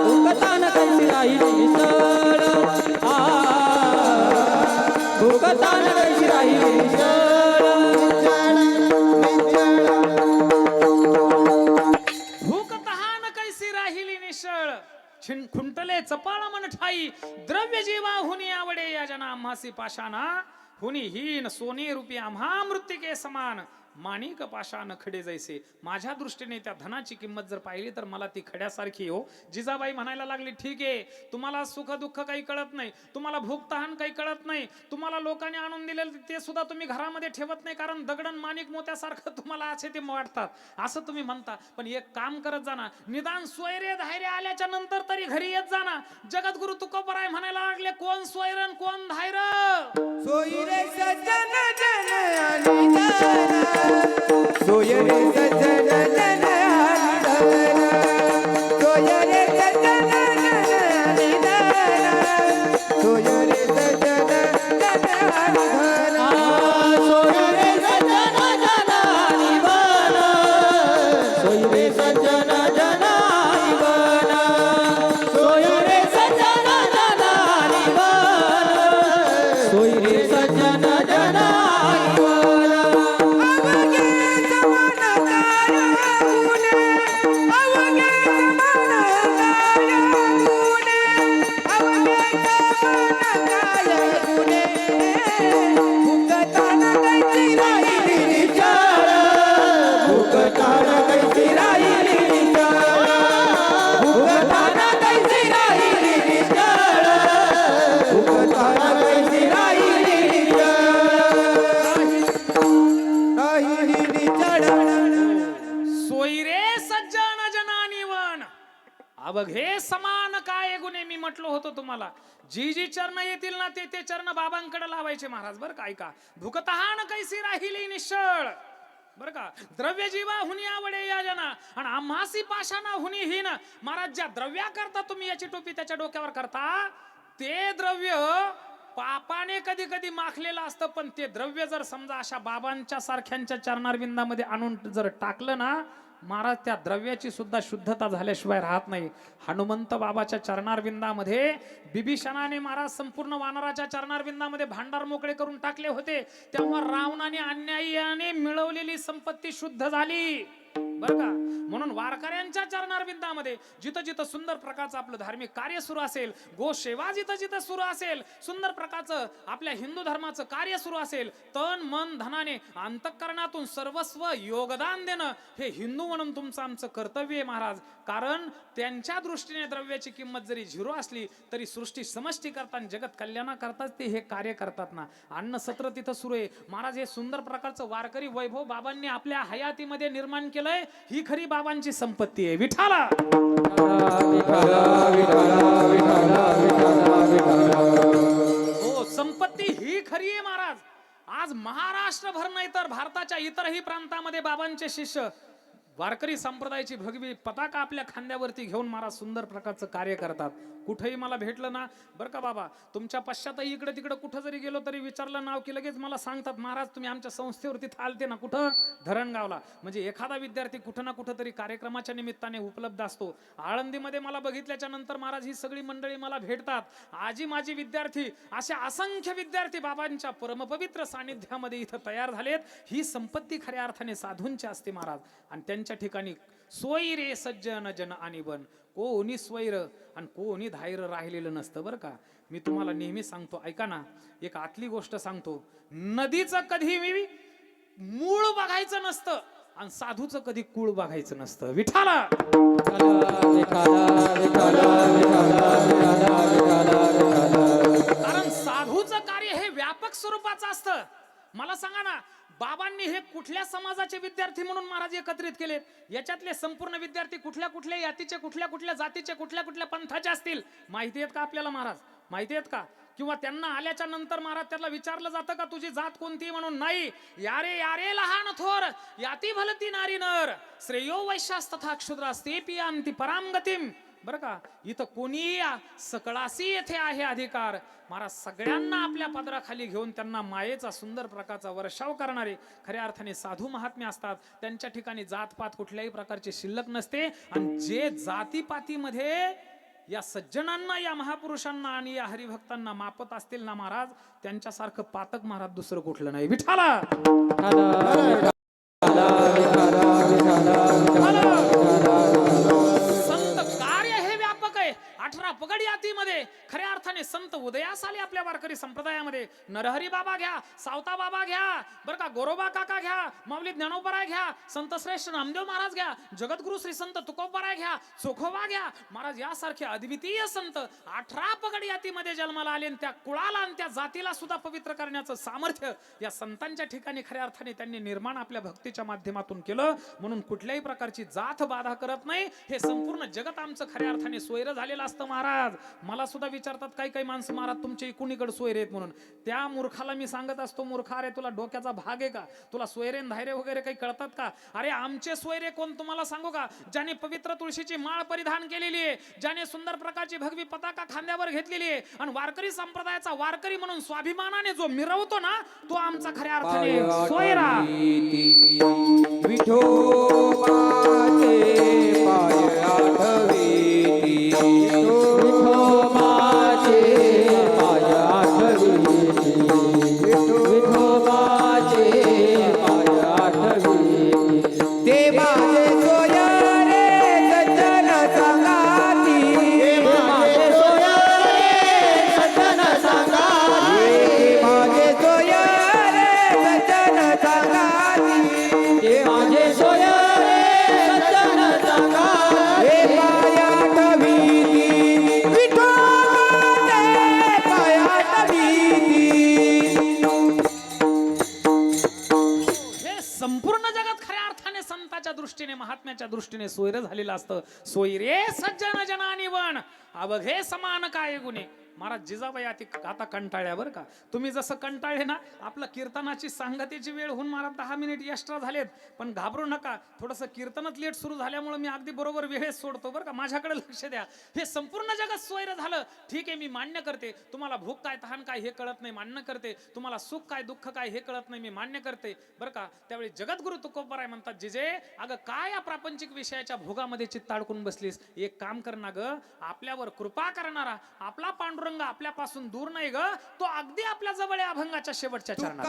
भूकतान कैसी राहिली निसळ, भूकतान कैसी राहिली निसळ. भूक तहान कैसी राहिली निश्चळ, खुंटले चपाळ मन ठाई, द्रव्य जीवा हुनी आवडे या जना, आम्हासी पाशाना हुनी हीन, सोने रुपये आम्हा मृत्तिके समान, माणिक पाशान खडे जैसे. माझ्या दृष्टीने त्या धनाची किंमत जर पाहिली तर मला ती खड्यासारखी हो. जिजाबाई म्हणायला लागली, ठीक आहे, तुम्हाला सुख दुःख काही कळत नाही, तुम्हाला भूक तहान काही कळत नाही, तुम्हाला लोकांनी आणून दिलेलं ते सुद्धा तुम्ही घरामध्ये ठेवत नाही, कारण दगडन माणिक मोत्यासारखं तुम्हाला असे ते वाटतात, असं तुम्ही म्हणता. पण एक काम करत जाना, निदान सोयरे धायरे आल्याच्या नंतर तरी घरी येत जाना. जगद्गुरु तुकोबराय म्हणायला लागले, कोण सोयरन कोण धायर? सोयरे सज्जन जन अनिदान, सोयरे सज्जन जन अनिदान, सोयरे सज्जन जन अनिदान, सोयरे सज्जन जन अनिदान, सोयरे सज्जन जन अनिदान, सोयरे सज्जन जन अनिदान, सोयरे सज्जन जन अनिदान, सोयरे सज्जन जन अनिदान. समान काय गुणे मी म्हटलो होतो तुम्हाला. जी जी चरण येतील ना ते ते चरण बाबांकडे लावायचे महाराज. बरं का, ऐका. भुकतहान कैसी राहिली निश्चळ. बरं का, द्रव्य जीवा हुनी आवडे या जना आणि आम्हासी पाशाना हुनी हीन. महाराज, ज्या द्रव्या करता तुम्ही याची टोपी त्याच्या डोक्यावर करता, ते द्रव्य पापाने कधी कधी माखलेलं असतं, पण ते द्रव्य जर समजा अशा बाबांच्या सारख्यांच्या चरणारविंदामध्ये आणून जर टाकलं ना महाराज, त्या द्रव्याची सुद्धा शुद्धता झाल्याशिवाय राहत नाही. हनुमंत बाबाच्या चरणारविंदामध्ये बिभीषणाने महाराज संपूर्ण वानराच्या चरणारविंदामध्ये भांडार मोकळे करून टाकले होते, तेव्हा रावणाने अन्यायाने मिळवलेली संपत्ती शुद्ध झाली. बरं का, म्हणून वारकऱ्यांच्या चरणारविंदामध्ये जिथं जिथं सुंदर प्रकारचं आपलं धार्मिक कार्य सुरू असेल, गोसेवा जिथं जिथं सुरू असेल, सुंदर प्रकारचं आपल्या हिंदू धर्माचं कार्य सुरू असेल, तन मन धनाने अंतःकरणातून सर्वस्व योगदान देणं हे हिंदू म्हणून तुमचं आमचं कर्तव्य आहे महाराज. कारण त्यांच्या दृष्टीने द्रव्याची किंमत जरी झिरो असली तरी सृष्टी समष्टी करताना जगत कल्याणाकरताच ते हे कार्य करतात ना. अन्न सत्र तिथं सुरू आहे महाराज. हे सुंदर प्रकारचं वारकरी वैभव बाबांनी आपल्या हयातीमध्ये निर्माण केलंय. ही खरी बाबांची संपत्ती आहे. विठाला हो, संपत्ती ही खरी आहे महाराज. आज महाराष्ट्रभर नाही तर भारताच्या इतरही प्रांतामध्ये बाबांचे शिष्य वारकरी संप्रदायाची भगवी पताका आपल्या खांद्यावरती घेऊन महाराज सुंदर प्रकारचं कार्य करतात. कुठेही मला भेटलं ना, बरं का बाबा, तुमच्या पश्चातही इकडे तिकडे कुठं जरी गेलो तरी विचारलं नाव की लगेच मला सांगतात, महाराज तुम्ही आमच्या संस्थेवरती आलते ना. कुठं? धरणगावला. म्हणजे एखादा विद्यार्थी कुठं ना कुठं तरी कार्यक्रमाच्या निमित्ताने उपलब्ध असतो. आळंदीमध्ये मला बघितल्याच्या नंतर महाराज ही सगळी मंडळी मला भेटतात. आजी माझी विद्यार्थी, अशा असंख्य विद्यार्थी बाबांच्या परमपवित्र सानिध्यामध्ये इथं तयार झालेत. ही संपत्ती खऱ्या अर्थाने साधूंची असते महाराज. आणि त्यांच्या ठिकाणी सोयी रे सज्जन जन आणि बन, कोणी स्वैर आणि कोणी धायर राहिलेलं नसतं. बरं का, मी तुम्हाला नेहमी सांगतो, ऐका ना, एक आतली गोष्ट सांगतो. नदीचं कधी मूळ बघायचं नसतं आणि साधूचं कधी कुळ बघायचं नसतं. विठाला कारण साधूचं कार्य हे व्यापक स्वरूपाचं असतं. मला सांगा ना, बाबांनी हे कुठल्या समाजाचे विद्यार्थी म्हणून महाराज एकत्रित केलेत? याच्यातले संपूर्ण विद्यार्थी कुठल्या कुठल्या यातीचे, कुठल्या कुठल्या जातीचे, कुठल्या कुठल्या पंथाचे असतील माहिती आहेत का आपल्याला महाराज? माहिती आहेत का? किंवा त्यांना आल्याच्या नंतर महाराज त्याला विचारलं जातं का तुझी जात कोणती म्हणून? नाही. यारे यारे लहान थोर याती भलती नारी नर श्रेयो वैश्यास्तथा क्षुद्रास्ते पियांती परामगतीम. बरं का, इथं कोणी या सकळासी येथे आहे अधिकार. महाराज सगळ्यांना आपल्या पदराखाली घेऊन त्यांना मायेचा सुंदर प्रकारचा वर्षाव करणारे खऱ्या अर्थाने साधू महात्मे असतात. त्यांच्या ठिकाणी जातपात कुठल्याही प्रकारची शिल्लक नसते. आणि जे जातीपातीमध्ये या सज्जनांना, या महापुरुषांना आणि या हरिभक्तांना मापत असतील ना महाराज, त्यांच्यासारखं पातक महाराज दुसरं कुठलं नाही. विठाला संत कार्य हे व्यापक आहे. 18 पगड यातीमध्ये खऱ्या अर्थाने संत उदयास आले आपल्या वारकरी संप्रदायामध्ये. नरहरी बाबा घ्या, सावता बाबा घ्या, बरं का, गोरोबा काका घ्या, माऊली ज्ञानोबराय घ्या, संत श्रेष्ठ नामदेव महाराज घ्या, जगद्गुरु श्री संत तुकोबराय घ्या, चोखोबा घ्या महाराज, यासारखे अद्वितीय संत 18 पगड यातीमध्ये जन्माला आले. त्या कुळाला आणि त्या जातीला सुद्धा पवित्र करण्याचं सामर्थ्य या संतांच्या ठिकाणी खऱ्या अर्थाने त्यांनी निर्माण आपल्या भक्तीच्या माध्यमातून केलं. म्हणून कुठल्याही प्रकारची जात बाधा करत नाही. हे संपूर्ण जगत आमचं खऱ्या अर्थाने सोयरं झालेलं असतं महाराज. मला सुद्धा विचारतात काही काही माणसं, महाराज तुमचे इकुणीकडे सोयरे आहेत म्हणून. त्या मूर्खाला मी सांगत असतो, मूर्खा, अरे तुला डोक्याचा भाग आहे का? तुला सोयरे धायरे वगैरे काही कळतात का? अरे आमचे सोयरे कोण तुम्हाला सांगू का? ज्याने पवित्र तुळशीची माळ परिधान केलेली आहे, ज्याने सुंदर प्रकारची भगवी पताका खांद्यावर घेतलेली आहे आणि वारकरी संप्रदायाचा वारकरी म्हणून स्वाभिमानाने जो मिरवतो ना, तो आमचा खऱ्या अर्थाने सोयरा. विठोबाचे पाय आठवीती, विठोबाचे पाय आठवीती, विठोबाचे पाय आठवीती. देवाचे सोया रे सज्जन संगाती, देवाचे सोया रे सज्जन संगाती, देवाचे सोया रे सज्जन संगाती, देवाचे सोया रे परमात्म्याच्या दृष्टीने सोयर झालेलं असतं. सोयरे सज्जन जनानी वन अवघे समान काय गुणे. महाराज जिजाबाई आता कंटाळ्या बरं का. तुम्ही जसं कंटाळले ना, आपलं कीर्तनाची सांगतेची वेळ होऊन मला 10 मिनिट एक्स्ट्रा झालेत, पण घाबरू नका. थोडंसं कीर्तनच लेट सुरू झाल्यामुळे मी अगदी बरोबर वेळेत सोडतो बरं का. माझ्याकडे लक्ष द्या. हे संपूर्ण जगात सोयरं झालं, ठीक आहे, मी मान्य करते. तुम्हाला भूक काय तहान काय हे कळत नाही, मान्य करते. तुम्हाला सुख काय दुःख काय हे कळत नाही, मी मान्य करते बरं का. त्यावेळी जगद्गुरु तुकोबाराय म्हणतात, जिजे अगं काय या प्रापंचिक विषयाच्या भोगामध्ये चित्त अडकून बसलीस. एक काम कर ना ग, आपल्यावर कृपा करणारा आपला पांडुरंग आपल्यापासून दूर नाही ग, तो अगदी आपल्या जवळ आहे अभंगाच्या शेवटच्या चरणात.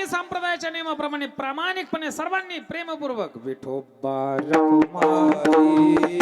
संप्रदायाच्या नियमाप्रमाणे प्रामाणिकपणे सर्वांनी प्रेमपूर्वक विठोबा रखुमाई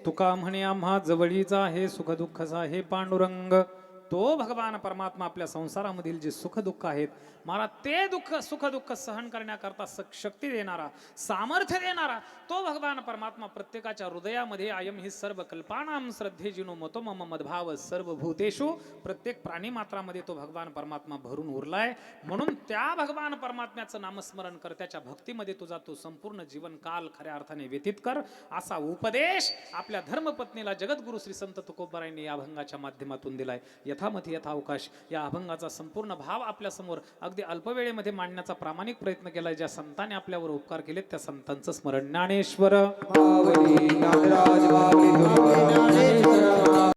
तुका म्हणे आम्हा जवळीचा आहे सुख दुःखाचा आहे पांडुरंग. तो भगवान परमात्मा आपल्या संसारामधील जे सुख दुःख आहेत महाराज, ते दुःख सुख दुःख सहन करण्याकरता शक्ती देणारा, सामर्थ्य देणारा तो भगवान परमात्मा प्रत्येकाच्या हृदयामध्ये अयम ही सर्व कल्पानाम श्रद्धेजिनो मतो मम मदभाव सर्व भूतेषु, प्रत्येक प्राणी मात्रामध्ये तो भगवान परमात्मा भरून उरलाय. म्हणून त्या भगवान परमात्म्याचं नामस्मरण कर, त्याच्या भक्तीमध्ये तुझा तो संपूर्ण जीवन काल खऱ्या अर्थाने व्यतीत कर, असा उपदेश आपल्या धर्मपत्नीला जगद्गुरु श्री संत तुकोबारायांनी या अभंगाच्या माध्यमातून दिलाय. यथामती यथावकाश या अभंगाचा संपूर्ण भाव आपल्या समोर अगदी अल्पवेळेमध्ये मांडण्याचा प्रामाणिक प्रयत्न केलाय. ज्या संतांनी आपल्यावर उपकार केलेत त्या संतांचं स्मरण. ज्ञानेश्वर